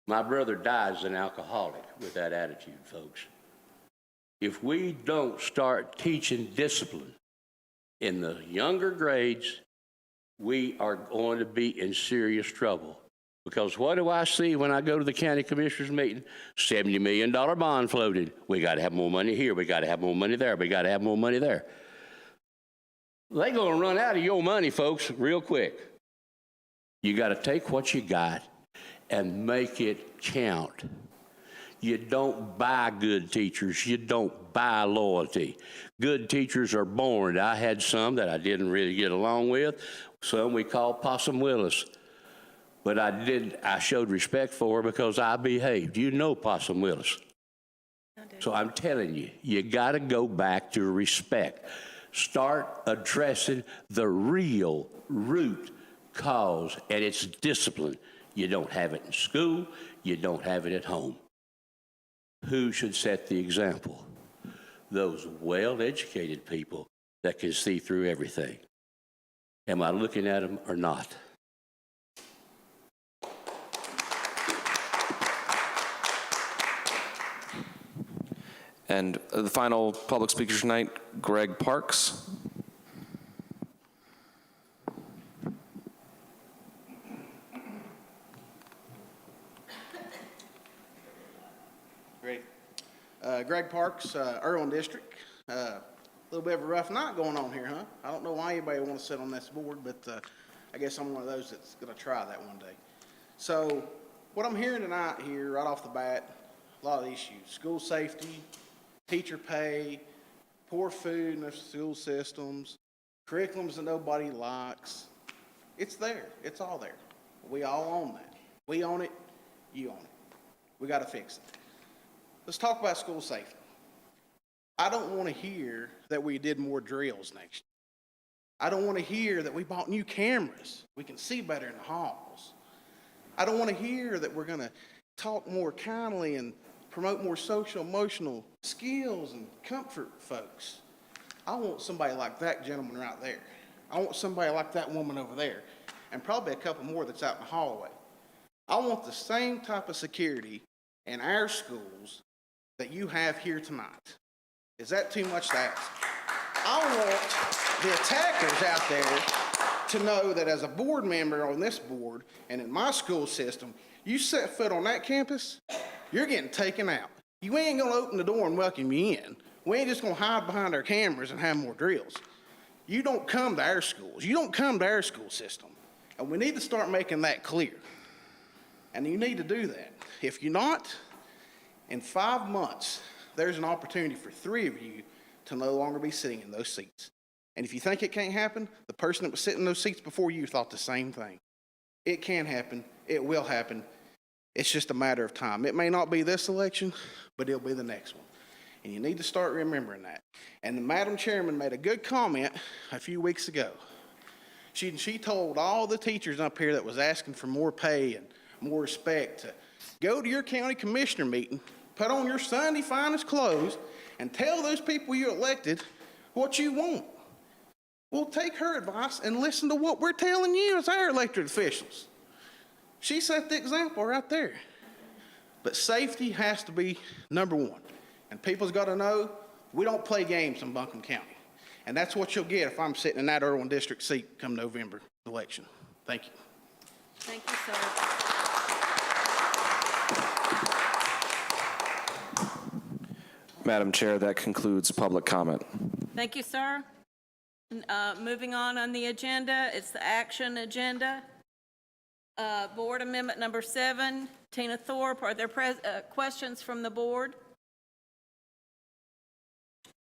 My brother died as an alcoholic with that attitude, folks. If we don't start teaching discipline in the younger grades, we are going to be in serious trouble. Because what do I see when I go to the county commissioners meeting? $70 million bond floated. We got to have more money here. We got to have more money there. We got to have more money there. They're going to run out of your money, folks, real quick. You got to take what you got and make it count. You don't buy good teachers. You don't buy loyalty. Good teachers are born. I had some that I didn't really get along with. Some we called Possum Willis. But I showed respect for her because I behaved. You know Possum Willis. So I'm telling you, you got to go back to respect. Start addressing the real root cause, and it's discipline. You don't have it in school. You don't have it at home. Who should set the example? Those well-educated people that can see through everything. Am I looking at them or not? And the final public speaker tonight, Greg Parks. Great. Greg Parks, Irwin District. A little bit of a rough night going on here, huh? I don't know why anybody would want to sit on this board, but I guess I'm one of those that's going to try that one day. So what I'm hearing tonight here, right off the bat, a lot of issues. School safety, teacher pay, poor food in the school systems, curriculums that nobody likes. It's there. It's all there. We all own that. We own it. You own it. We got to fix it. Let's talk about school safety. I don't want to hear that we did more drills next year. I don't want to hear that we bought new cameras. We can see better in the halls. I don't want to hear that we're going to talk more kindly and promote more social emotional skills and comfort folks. I want somebody like that gentleman right there. I want somebody like that woman over there, and probably a couple more that's out in the hallway. I want the same type of security in our schools that you have here tonight. Is that too much to ask? I want the attackers out there to know that as a board member on this board and in my school system, you set foot on that campus, you're getting taken out. You ain't gonna open the door and welcome you in. We ain't just gonna hide behind our cameras and have more drills. You don't come to our schools. You don't come to our school system. And we need to start making that clear. And you need to do that. If you're not, in 5 months, there's an opportunity for 3 of you to no longer be sitting in those seats. And if you think it can't happen, the person that was sitting in those seats before you thought the same thing. It can happen. It will happen. It's just a matter of time. It may not be this election, but it'll be the next one. And you need to start remembering that. And the Madam Chairman made a good comment a few weeks ago. She told all the teachers up here that was asking for more pay and more respect to go to your county commissioner meeting, put on your Sunday finest clothes, and tell those people you elected what you want. Well, take her advice and listen to what we're telling you as our elected officials. She set the example right there. But safety has to be number one. And people's got to know we don't play games in Buncombe County. And that's what you'll get if I'm sitting in that Irwin District seat come November election. Thank you. Thank you, sir. Madam Chair, that concludes public comment. Thank you, sir. Moving on the agenda, it's the action agenda. Board Amendment number 7, Tina Thorpe. Are there questions from the board?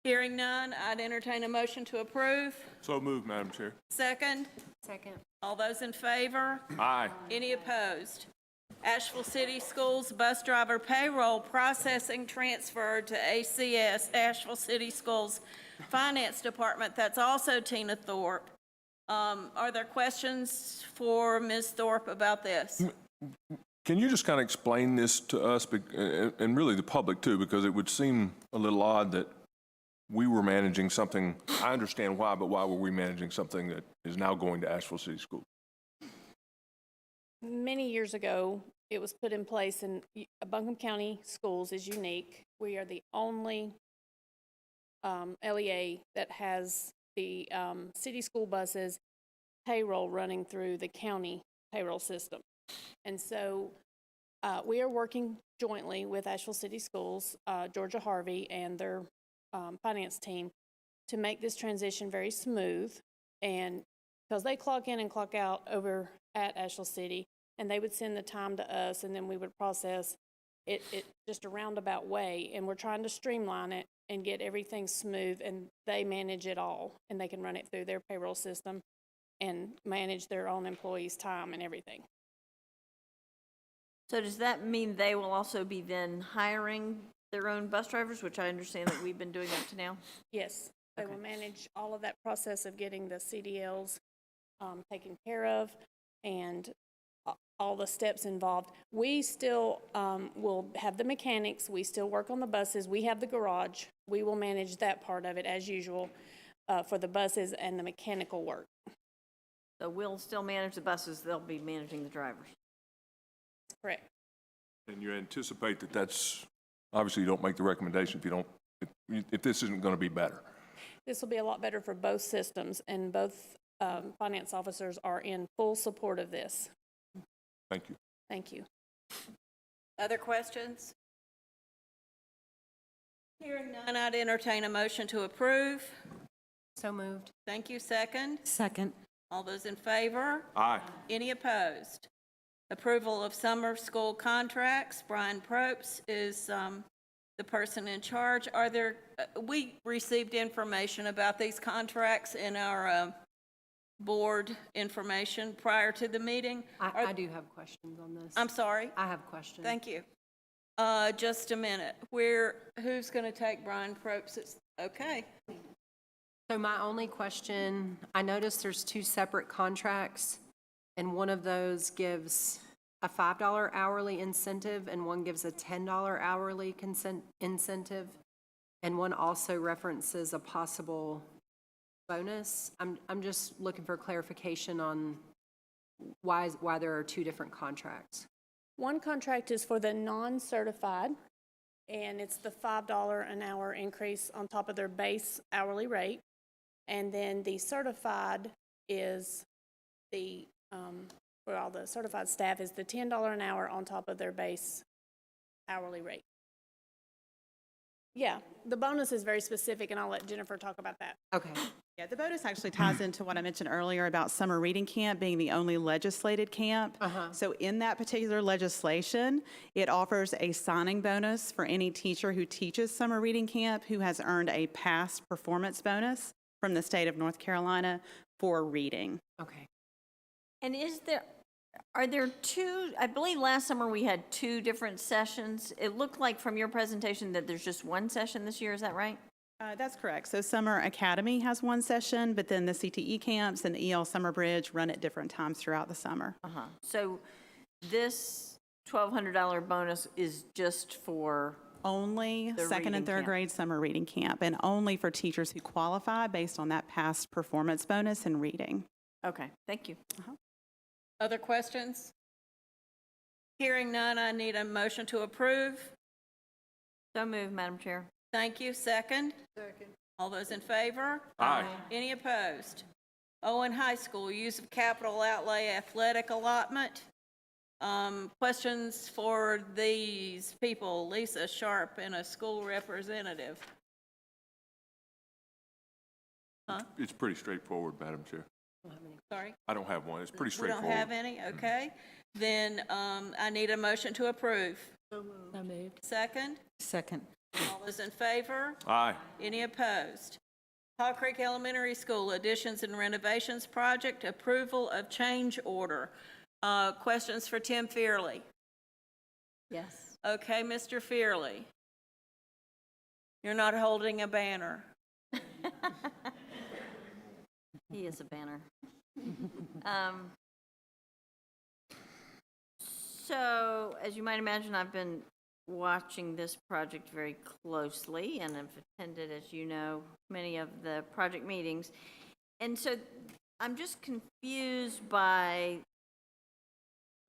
Hearing none, I'd entertain a motion to approve. So moved, Madam Chair. Second? Second. All those in favor? Aye. Any opposed? Asheville City Schools bus driver payroll processing transferred to ACS, Asheville City Schools Finance Department. That's also Tina Thorpe. Are there questions for Ms. Thorpe about this? Can you just kind of explain this to us, and really the public too, because it would seem a little odd that we were managing something. I understand why, but why were we managing something that is now going to Asheville City Schools? Many years ago, it was put in place, and Buncombe County Schools is unique. We are the only LEA that has the city school buses payroll running through the county payroll system. And so we are working jointly with Asheville City Schools, Georgia Harvey, and their finance team to make this transition very smooth. And because they clock in and clock out over at Asheville City, and they would send the time to us, and then we would process it just a roundabout way. And we're trying to streamline it and get everything smooth, and they manage it all, and they can run it through their payroll system and manage their own employees' time and everything. So does that mean they will also be then hiring their own bus drivers, which I understand that we've been doing up to now? Yes, they will manage all of that process of getting the CDLs taken care of and all the steps involved. We still will have the mechanics. We still work on the buses. We have the garage. We will manage that part of it as usual for the buses and the mechanical work. So we'll still manage the buses. They'll be managing the drivers. Correct. And you anticipate that that's, obviously you don't make the recommendation if you don't, if this isn't going to be better. This will be a lot better for both systems, and both finance officers are in full support of this. Thank you. Thank you. Other questions? Hearing none, I'd entertain a motion to approve. So moved. Thank you. Second? Second. All those in favor? Aye. Any opposed? Approval of summer school contracts. Brian Probst is the person in charge. Are there, we received information about these contracts in our board information prior to the meeting. I do have questions on this. I'm sorry? I have questions. Thank you. Just a minute. Who's going to take Brian Probst? Okay. So my only question, I noticed there's 2 separate contracts, and one of those gives a $5 hourly incentive, and one gives a $10 hourly incentive, and one also references a possible bonus. I'm just looking for clarification on why there are 2 different contracts. One contract is for the non-certified, and it's the $5 an hour increase on top of their base hourly rate. And then the certified is the, for all the certified staff, is the $10 an hour on top of their base hourly rate. Yeah, the bonus is very specific, and I'll let Jennifer talk about that. Okay. Yeah, the bonus actually ties into what I mentioned earlier about summer reading camp being the only legislated camp. So in that particular legislation, it offers a signing bonus for any teacher who teaches summer reading camp who has earned a past performance bonus from the state of North Carolina for reading. Okay. And are there 2, I believe last summer we had 2 different sessions. It looked like from your presentation that there's just 1 session this year, is that right? That's correct. So Summer Academy has 1 session, but then the CTE camps and the EL Summer Bridge run at different times throughout the summer. So this $1,200 bonus is just for only The second and reading third camp. grade summer reading camp, and only for teachers who qualify based on that past performance bonus in reading. Okay, thank you. Other questions? Hearing none, I need a motion to approve. So moved, Madam Chair. Thank you. Second? Second. All those in favor? Aye. Any opposed? Owen High School, use of capital outlay athletic allotment. Questions for these people, Lisa Sharp and a school representative? Huh? It's pretty straightforward, Madam Chair. Sorry? I don't have one. It's pretty We don't straightforward. have any? Okay. Then I need a motion to approve. So moved. Second? Second. All those in favor? Aye. Any opposed? Hall Creek Elementary School additions and renovations project, approval of change order. Questions for Tim Fearley? Yes. Okay, Mr. Fearley. You're not holding a banner. He is a banner. So, as you might imagine, I've been watching this project very closely and have attended, as you know, many of the project meetings. And so I'm just confused by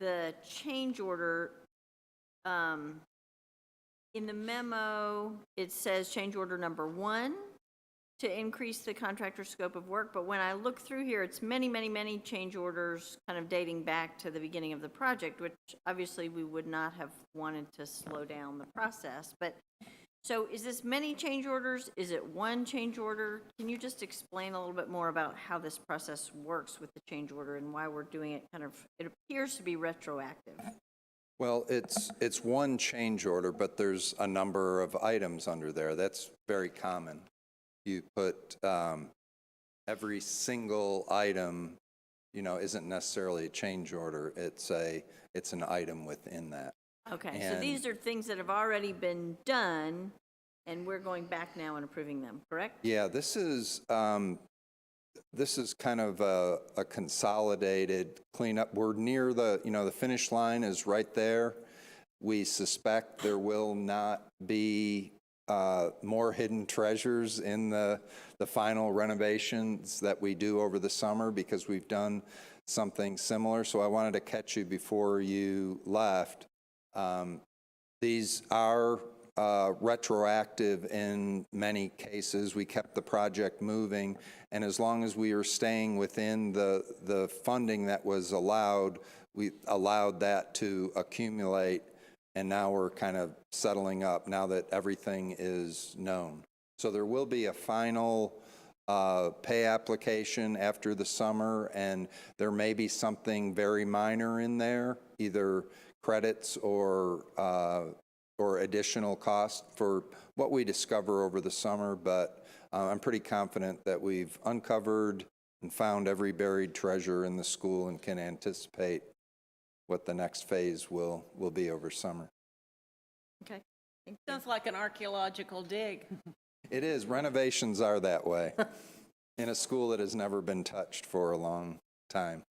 the change order. In the memo, it says change order number 1 to increase the contractor's scope of work, but when I look through here, it's many, many, many change orders kind of dating back to the beginning of the project, which obviously we would not have wanted to slow down the process. But so is this many change orders? Is it one change order? Can you just explain a little bit more about how this process works with the change order and why we're doing it it appears to be retroactive? Well, it's one change order, but there's a number of items under there. That's very common. You put every single item, isn't necessarily a change order. It's an item within that. Okay, so these are things that have already been done, and we're going back now and approving them, correct? Yeah, this is kind of a consolidated cleanup. We're near the finish line is right there. We suspect there will not be more hidden treasures in the final renovations that we do over the summer because we've done something similar. So I wanted to catch you before you left. These are retroactive in many cases. We kept the project moving, and as long as we were staying within the funding that was allowed, we allowed that to accumulate, and now we're kind of settling up now that everything is known. So there will be a final pay application after the summer, and there may be something very minor in there, either credits or additional cost for what we discover over the summer, but I'm pretty confident that we've uncovered and found every buried treasure in the school and can anticipate what the next phase will be over summer. Okay. Sounds like an archaeological dig. It is. Renovations are that way in a school that has never been touched for a long time.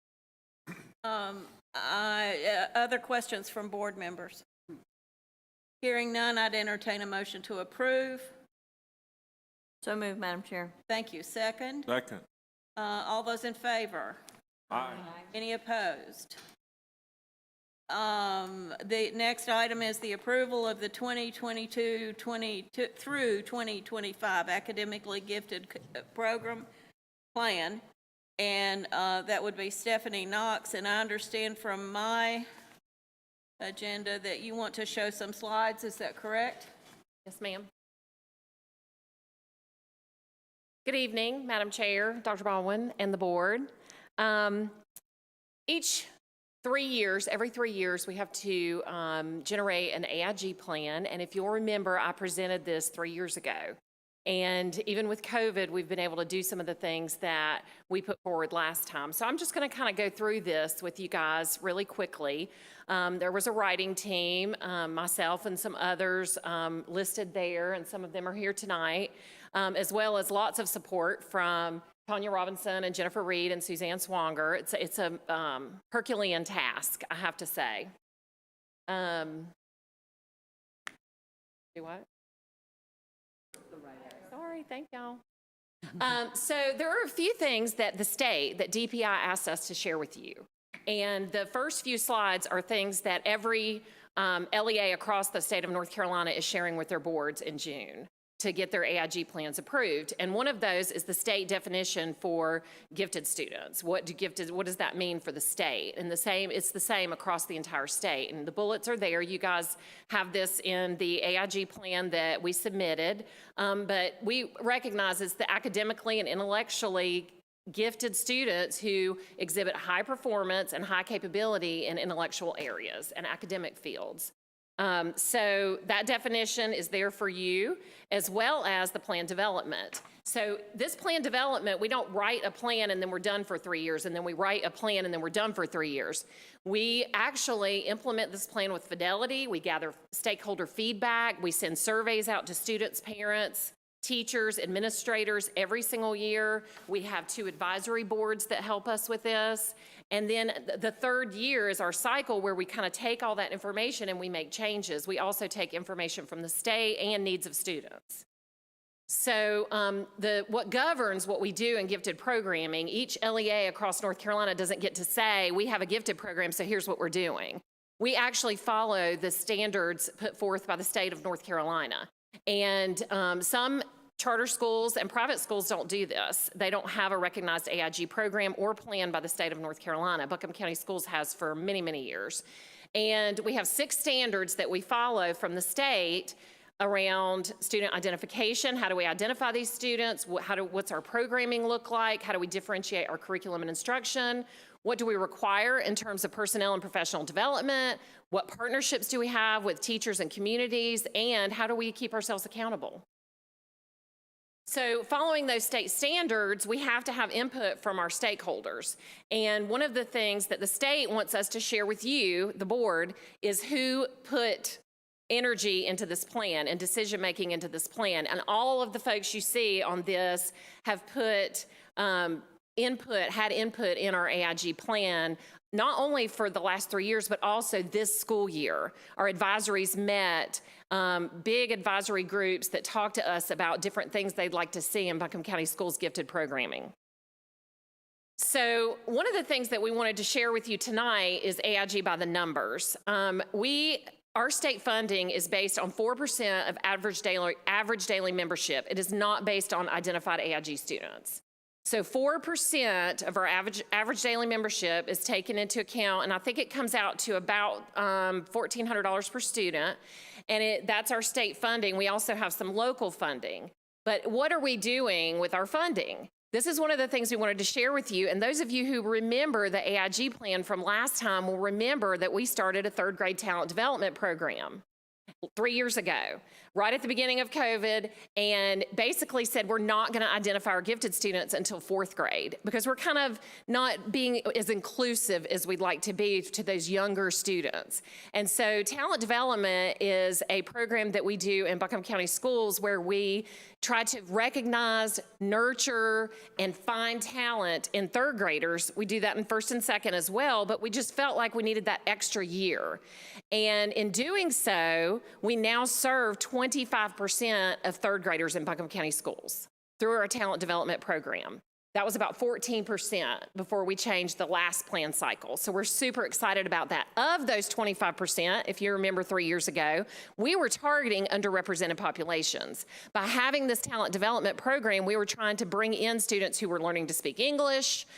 Other questions from board members? Hearing none, I'd entertain a motion to approve. So moved, Madam Chair. Thank you. Second? Second. All those in favor? Aye. Any opposed? The next item is the approval of the 2022 through 2025 Academically Gifted Program Plan, and that would be Stephanie Knox. And I understand from my agenda that you want to show some slides. Is that correct? Yes, ma'am. Good evening, Madam Chair, Dr. Baldwin, and the board. Every 3 years, we have to generate an AIG plan. And if you'll remember, I presented this 3 years ago. And even with COVID, we've been able to do some of the things that we put forward last time. So I'm just going to kind of go through this with you guys really quickly. There was a writing team, myself and some others listed there, and some of them are here tonight, as well as lots of support from Tanya Robinson and Jennifer Reed and Suzanne Swanger. It's a Herculean task, I have to say. Do what? Sorry, thank y'all. So there are a few things that the state, that DPI asked us to share with you. And the first few slides are things that every LEA across the state of North Carolina is sharing with their boards in June to get their AIG plans approved. And one of those is the state definition for gifted students. What does that mean for the state? And it's the same across the entire state. And the bullets are there. You guys have this in the AIG plan that we submitted. But we recognize it's the academically and intellectually gifted students who exhibit high performance and high capability in intellectual areas and academic fields. So that definition is there for you, as well as the plan development. So this plan development, we don't write a plan and then we're done for 3 years, and then we write a plan and then we're done for 3 years. We actually implement this plan with fidelity. We gather stakeholder feedback. We send surveys out to students, parents, teachers, administrators every single year. We have 2 advisory boards that help us with this. And then the third year is our cycle where we kind of take all that information and we make changes. We also take information from the state and needs of students. So what governs what we do in gifted programming, each LEA across North Carolina doesn't get to say, we have a gifted program, so here's what we're doing. We actually follow the standards put forth by the state of North Carolina. And some charter schools and private schools don't do this. They don't have a recognized AIG program or plan by the state of North Carolina. Buncombe County Schools has for many, many years. And we have 6 standards that we follow from the state around student identification. How do we identify these students? What's our programming look like? How do we differentiate our curriculum and instruction? What do we require in terms of personnel and professional development? What partnerships do we have with teachers and communities? And how do we keep ourselves accountable? So following those state standards, we have to have input from our stakeholders. And one of the things that the state wants us to share with you, the board, is who put energy into this plan and decision-making into this plan. And all of the folks you see on this have put had input in our AIG plan, not only for the last 3 years, but also this school year. Our advisories met, big advisory groups that talk to us about different things they'd like to see in Buncombe County Schools gifted programming. So one of the things that we wanted to share with you tonight is AIG by the numbers. Our state funding is based on 4% of average daily membership. It is not based on identified AIG students. So 4% of our average daily membership is taken into account, and I think it comes out to about $1,400 per student, and that's our state funding. We also have some local funding. But what are we doing with our funding? This is one of the things we wanted to share with you, and those of you who remember the AIG plan from last time will remember that we started a 3rd grade talent development program 3 years ago, right at the beginning of COVID, and basically said we're not going to identify our gifted students until 4th grade because we're kind of not being as inclusive as we'd like to be to those younger students. And so talent development is a program that we do in Buncombe County Schools where we try to recognize, nurture, and find talent in 3rd graders. We do that in 1st and 2nd as well, but we just felt like we needed that extra year. And in doing so, we now serve 25% of 3rd graders in Buncombe County Schools through our talent development program. That was about 14% before we changed the last plan cycle. So we're super excited about that. Of those 25%, if you remember 3 years ago, we were targeting underrepresented populations. By having this talent development program, we were trying to bring in students who were learning to speak English.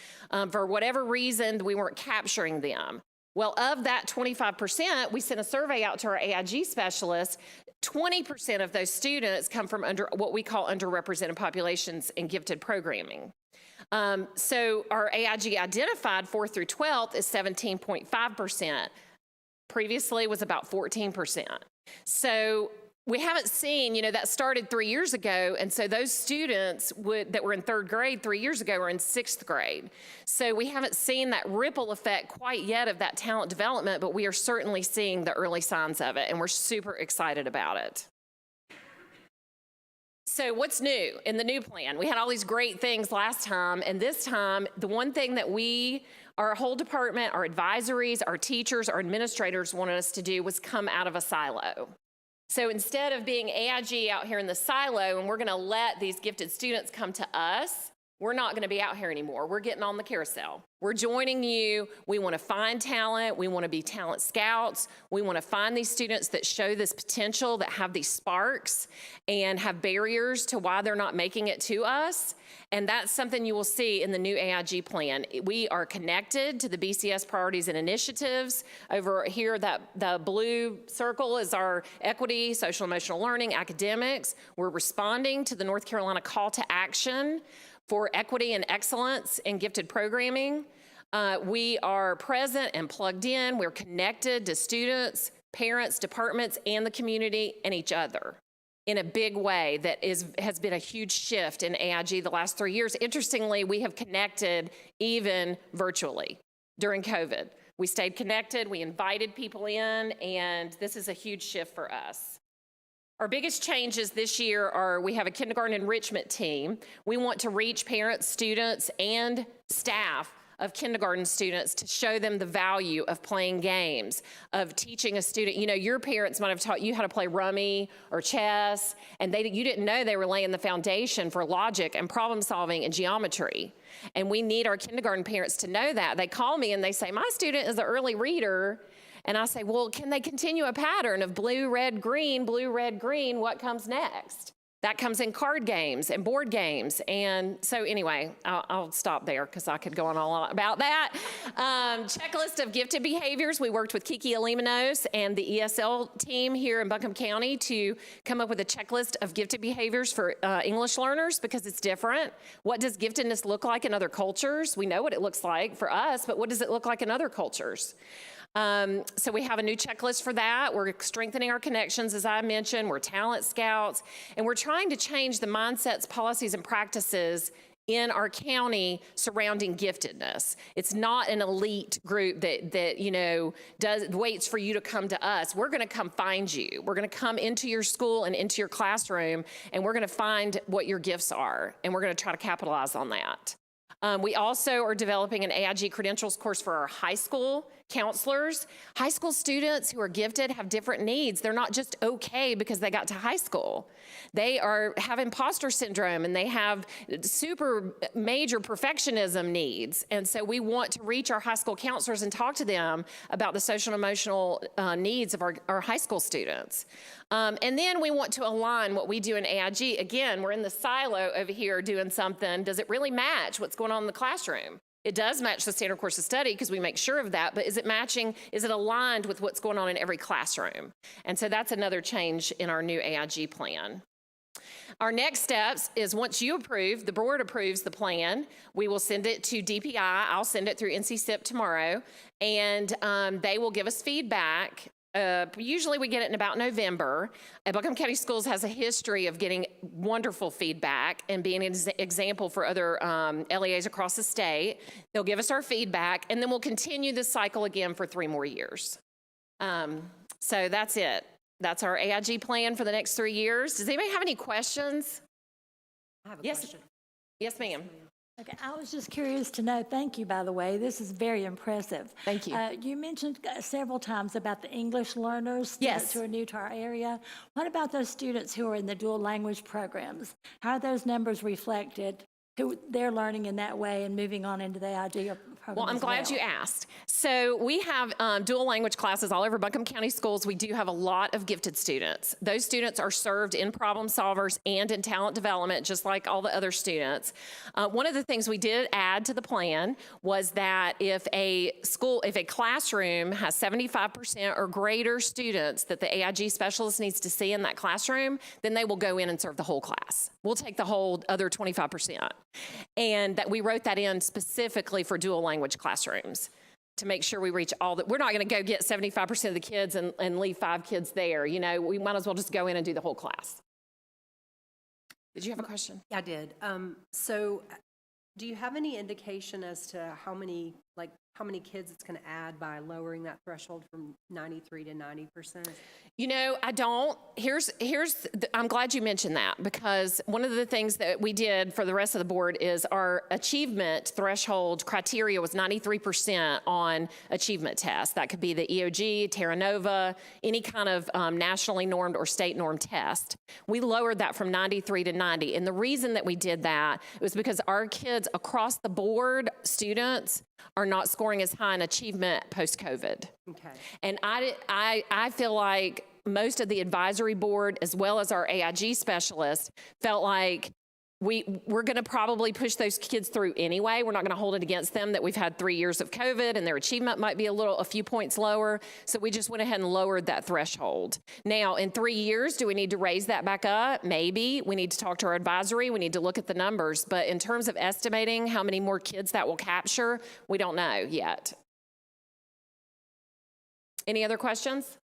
For whatever reason, we weren't capturing them. Well, of that 25%, we sent a survey out to our AIG specialists. 20% of those students come from what we call underrepresented populations in gifted programming. So our AIG identified 4th through 12th is 17.5%. Previously was about 14%. So we haven't seen, that started 3 years ago, and so those students that were in 3rd grade 3 years ago are in 6th grade. So we haven't seen that ripple effect quite yet of that talent development, but we are certainly seeing the early signs of it, and we're super excited about it. So what's new in the new plan? We had all these great things last time, and this time, the one thing that our whole department, our advisories, our teachers, our administrators wanted us to do was come out of a silo. So instead of being AIG out here in the silo and we're going to let these gifted students come to us, we're not going to be out here anymore. We're getting on the carousel. We're joining you. We want to find talent. We want to be talent scouts. We want to find these students that show this potential, that have these sparks and have barriers to why they're not making it to us. And that's something you will see in the new AIG plan. We are connected to the BCS priorities and initiatives. Over here, the blue circle is our equity, social emotional learning, academics. We're responding to the North Carolina call to action for equity and excellence in gifted programming. We are present and plugged in. We're connected to students, parents, departments, and the community and each other in a big way that has been a huge shift in AIG the last 3 years. Interestingly, we have connected even virtually during COVID. We stayed connected, we invited people in, and this is a huge shift for us. Our biggest changes this year are we have a kindergarten enrichment team. We want to reach parents, students, and staff of kindergarten students to show them the value of playing games, of teaching a student. You know, your parents might have taught you how to play rummy or chess, and you didn't know they were laying the foundation for logic and problem solving and geometry. And we need our kindergarten parents to know that. They call me and they say, my student is an early reader. And I say, well, can they continue a pattern of blue, red, green, what comes next? That comes in card games and board games. And so anyway, I'll stop there because I could go on a lot about that. Checklist of gifted behaviors. We worked with Kiki Alimanos and the ESL team here in Buncombe County to come up with a checklist of gifted behaviors for English learners because it's different. What does giftedness look like in other cultures? We know what it looks like for us, but what does it look like in other cultures? So we have a new checklist for that. We're strengthening our connections, as I mentioned. We're talent scouts, and we're trying to change the mindsets, policies, and practices in our county surrounding giftedness. It's not an elite group that you know waits for you to come to us. We're going to come find you. We're going to come into your school and into your classroom, and we're going to find what your gifts are, and we're going to try to capitalize on that. We also are developing an AIG credentials course for our high school counselors. High school students who are gifted have different needs. They're not just okay because they got to high school. They have imposter syndrome and they have super major perfectionism needs. And so we want to reach our high school counselors and talk to them about the social and emotional needs of our high school students. And then we want to align what we do in AIG. Again, we're in the silo over here doing something. Does it really match what's going on in the classroom? It does match the standard course of study because we make sure of that, but is it matching, is it aligned with what's going on in every classroom? And so that's another change in our new AIG plan. Our next steps is once you approve, the board approves the plan, we will send it to DPI. I'll send it through NC-SIP tomorrow, and they will give us feedback. Usually we get it in about November. Buncombe County Schools has a history of getting wonderful feedback and being an example for other LEAs across the state. They'll give us our feedback, and then we'll continue this cycle again for 3 more years. So that's it. That's our AIG plan for the next 3 years. Does anybody have any questions? I have a question. Yes, ma'am. Okay, I was just curious to know, thank you, by the way, this is very impressive. Thank you. You mentioned several times about the English learners who are new to our area. What about those students who are in the dual language programs? How are those numbers reflected, who they're learning in that way and moving on into the AIG program? Well, I'm glad you asked. So we have dual language classes all over Buncombe County Schools. We do have a lot of gifted students. Those students are served in problem solvers and in talent development, just like all the other students. One of the things we did add to the plan was that if a classroom has 75% or greater students that the AIG specialist needs to see in that classroom, then they will go in and serve the whole class. We'll take the whole other 25%. And that we wrote that in specifically for dual language classrooms to make sure we reach all that. We're not going to go get 75% of the kids and leave 5 kids there. You know, we might as well just go in and do the whole class. Did you have a question? I did. So do you have any indication as to how many how many kids it's going to add by lowering that threshold from 93 to 90%? You know, I don't. I'm glad you mentioned that, because one of the things that we did for the rest of the board is our achievement threshold criteria was 93% on achievement tests. That could be the EOG, Terra Nova, any kind of nationally normed or state normed test. We lowered that from 93 to 90. And the reason that we did that was because our kids across the board, students, are not scoring as high in achievement post-COVID. Okay. And I feel like most of the advisory board, as well as our AIG specialists, felt like we're going to probably push those kids through anyway. We're not going to hold it against them that we've had 3 years of COVID and their achievement might be a few points lower. So we just went ahead and lowered that threshold. Now, in 3 years, do we need to raise that back up? Maybe. We need to talk to our advisory. We need to look at the numbers. But in terms of estimating how many more kids that will capture, we don't know yet. Any other questions?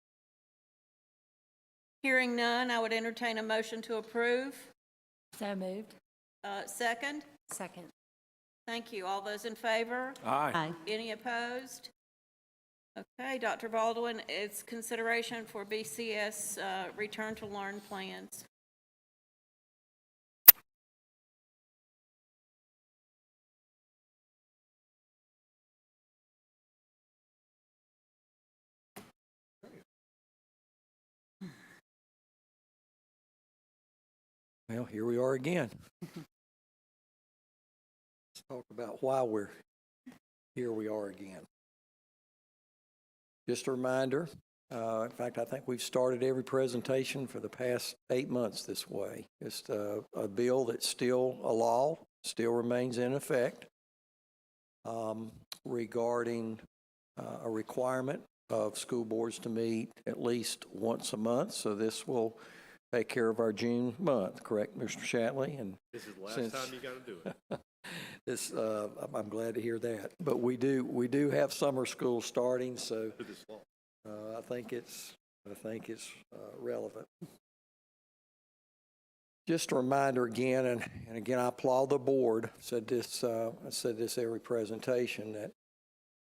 Hearing none, I would entertain a motion to approve. So moved. Second? Second. Thank you. All those in favor? Aye. Aye. Any opposed? Okay, Dr. Baldwin, it's consideration for BCS return to learn plans. Well, here we are again. Let's talk about why here we are again. Just a reminder, in fact, I think we've started every presentation for the past 8 months this way. It's a bill that's still a law, still remains in effect, regarding a requirement of school boards to meet at least once a month. So this will take care of our June month, correct, Mr. Shatley? And this is the last time you got to do it. I'm glad to hear that. But we do have summer school starting, so I think it's relevant. Just a reminder again, and again, I applaud the board. I said this every presentation, that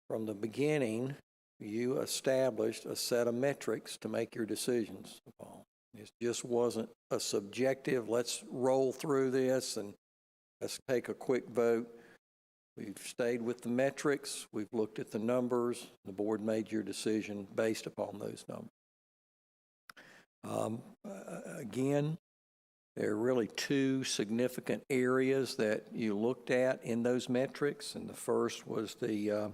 from the beginning, you established a set of metrics to make your decisions upon. It just wasn't a subjective, let's roll through this and let's take a quick vote. We've stayed with the metrics. We've looked at the numbers. The board made your decision based upon those numbers. Again, there are really two significant areas that you looked at in those metrics. And the first was the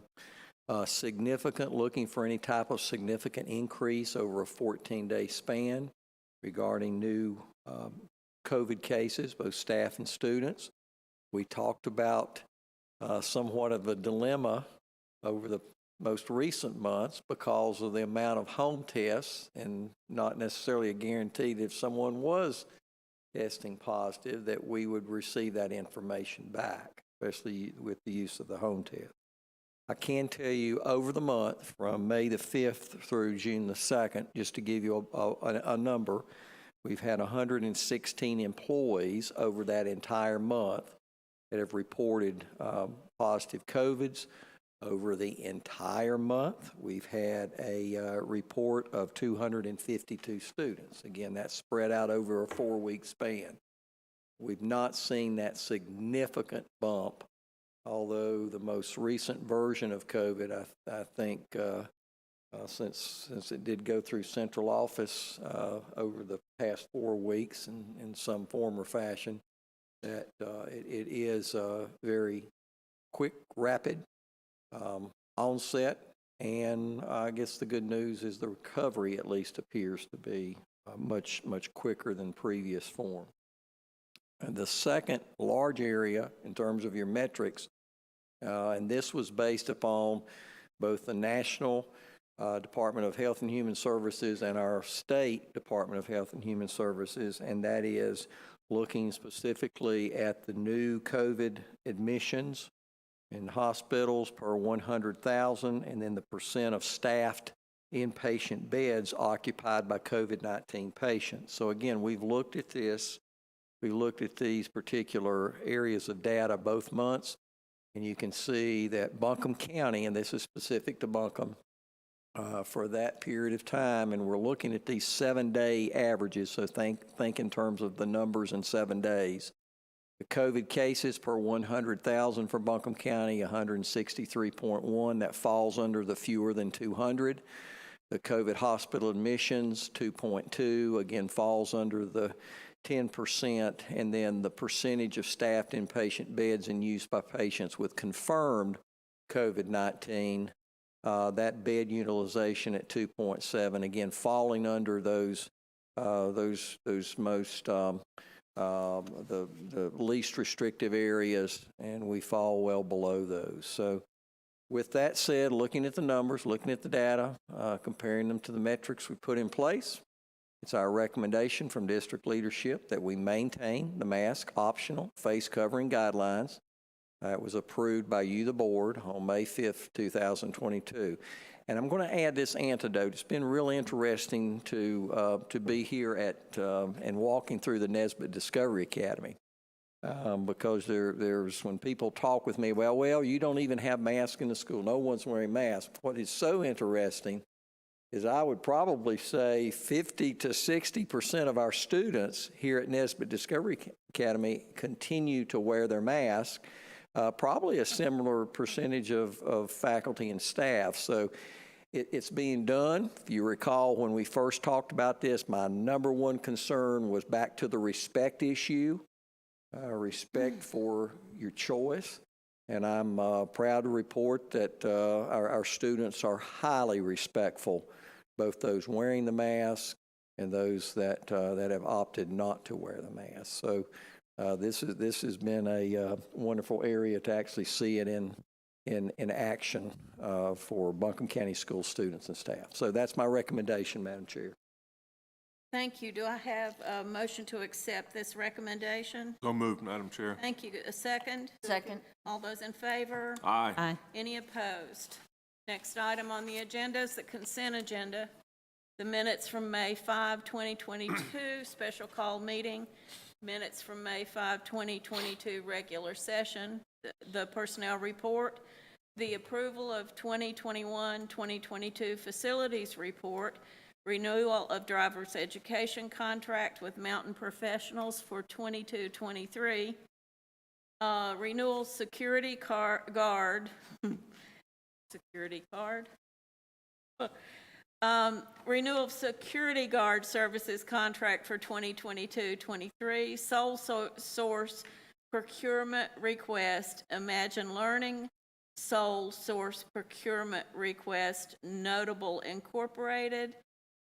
looking for any type of significant increase over a 14-day span regarding new COVID cases, both staff and students. We talked about somewhat of a dilemma over the most recent months because of the amount of home tests, and not necessarily a guarantee that if someone was testing positive that we would receive that information back, especially with the use of the home test. I can tell you over the month from May the 5th through June the 2nd, just to give you a number, we've had 116 employees over that entire month that have reported positive COVIDs. Over the entire month, we've had a report of 252 students. Again, that's spread out over a 4-week span. We've not seen that significant bump, although the most recent version of COVID, I think, since it did go through central office over the past 4 weeks in some form or fashion, that it is very quick, rapid onset, and I guess the good news is the recovery at least appears to be much quicker than previous form. And the second large area in terms of your metrics, and this was based upon both the National Department of Health and Human Services and our state Department of Health and Human Services, and that is looking specifically at the new COVID admissions in hospitals per 100,000, and then the percent of staffed inpatient beds occupied by COVID-19 patients. So again, we've looked at this. We looked at these particular areas of data both months. And you can see that Buncombe County, and this is specific to Buncombe, for that period of time, and we're looking at these 7-day averages, so think in terms of the numbers in 7 days. The COVID cases per 100,000 for Buncombe County, 163.1. That falls under the fewer than 200. The COVID hospital admissions, 2.2, again falls under the 10%, and then the percentage of staffed inpatient beds in use by patients with confirmed COVID-19, that bed utilization at 2.7, again falling under those most the least restrictive areas, and we fall well below those. So with that said, looking at the numbers, looking at the data, comparing them to the metrics we put in place, it's our recommendation from district leadership that we maintain the mask optional face covering guidelines. It was approved by you, the board, on May 5th, 2022. And I'm going to add this antidote. It's been really interesting to be here at and walking through the Nesbitt Discovery Academy because there's when people talk with me, well, you don't even have masks in the school. No one's wearing masks. What is so interesting is I would probably say 50 to 60% of our students here at Nesbitt Discovery Academy continue to wear their mask. Probably a similar percentage of faculty and staff. So it's being done. If you recall, when we first talked about this, my number one concern was back to the respect issue, respect for your choice. And I'm proud to report that our students are highly respectful, both those wearing the mask and those that have opted not to wear the mask. So this has been a wonderful area to actually see it in action for Buncombe County School students and staff. So that's my recommendation, Madam Chair. Thank you. Do I have a motion to accept this recommendation? So moved, Madam Chair. Thank you. A second? Second. All those in favor? Aye. Aye. Any opposed? Next item on the agenda is the consent agenda. The minutes from May 5, 2022, special call meeting. Minutes from May 5, 2022, regular session. The personnel report. The approval of 2021-2022 facilities report. Renewal of driver's education contract with Mountain Professionals for 22-23. Renewal security guard. Security card. Renewal of security guard services contract for 2022-23. Sole source procurement request. Imagine Learning. Sole source procurement request. Notable Incorporated.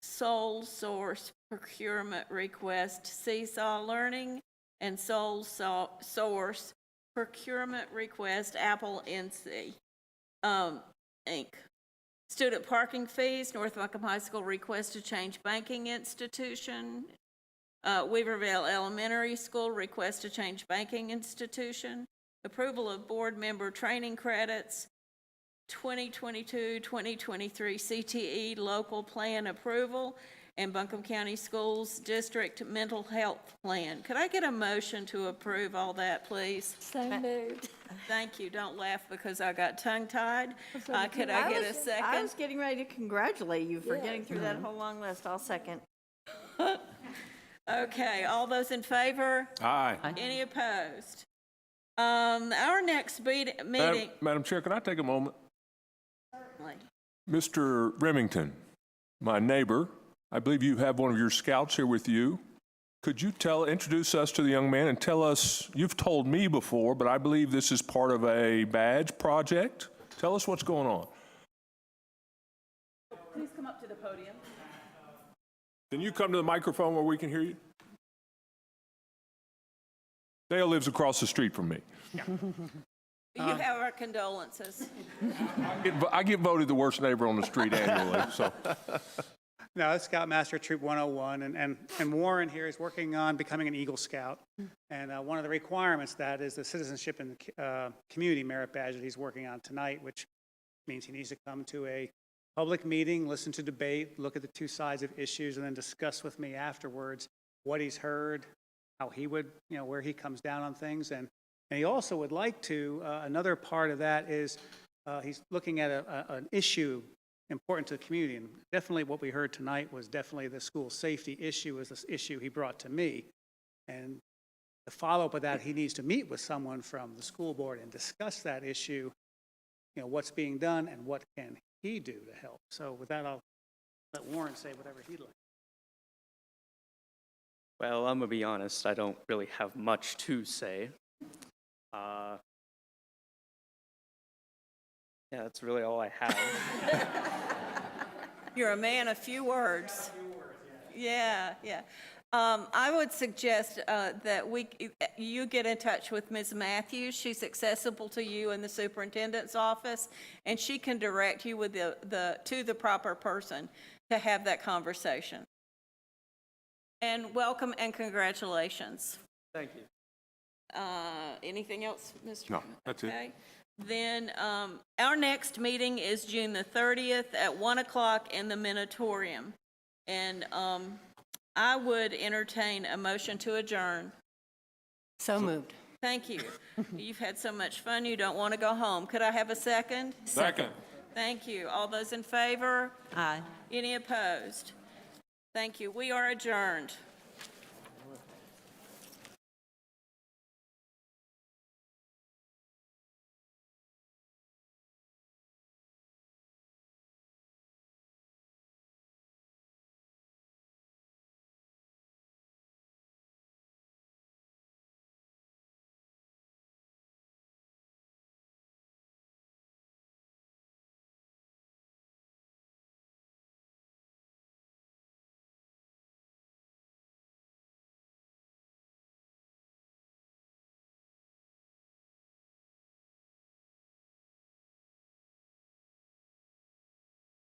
Sole source procurement request. Seesaw Learning. And sole source procurement request. Apple NC Inc. Student parking fees. North Buncombe High School request to change banking institution. Weaverville Elementary School request to change banking institution. Approval of board member training credits. 2022-2023 CTE local plan approval, and Buncombe County Schools District mental health plan. Could I get a motion to approve all that, please? So moved. Thank you. Don't laugh because I got tongue-tied. Could I get a second? I was getting ready to congratulate you for getting through that whole long list. I'll second. Okay, all those in favor? Aye. Any opposed? Our next meeting. Madam Chair, can I take a moment? Certainly. Mr. Remington, my neighbor, I believe you have one of your scouts here with you. Could you introduce us to the young man and tell us, you've told me before, but I believe this is part of a badge project. Tell us what's going on. Please come up to the podium. Can you come to the microphone where we can hear you? Dale lives across the street from me. You have our condolences. I get voted the worst neighbor on the street annually, so. No, it's Scoutmaster Troop 101, and Warren here is working on becoming an Eagle Scout. And one of the requirements that is the citizenship and community merit badge that he's working on tonight, which means he needs to come to a public meeting, listen to debate, look at the two sides of issues, and then discuss with me afterwards what he's heard, how he would, where he comes down on things. And And he also would like to, another part of that is he's looking at an issue important to the community. And definitely what we heard tonight was definitely the school safety issue is this issue he brought to me. And the follow-up of that, he needs to meet with someone from the school board and discuss that issue, you know, what's being done and what can he do to help. So with that, I'll let Warren say whatever he'd like. Well, I'm going to be honest, I don't really have much to say. Yeah, that's really all I have. You're a man of few words. Yeah. I would suggest that you get in touch with Ms. Matthews. She's accessible to you in the superintendent's office, and she can direct you with to the proper person to have that conversation. And welcome and congratulations. Thank you. Anything else, Mr.? No, that's it. Okay. Then our next meeting is June the 30th at 1 o'clock in the Minotaurium. And I would entertain a motion to adjourn. So moved. Thank you. You've had so much fun, you don't want to go home. Could I have a second? Second. Thank you. All those in favor? Aye. Any opposed? Thank you. We are adjourned.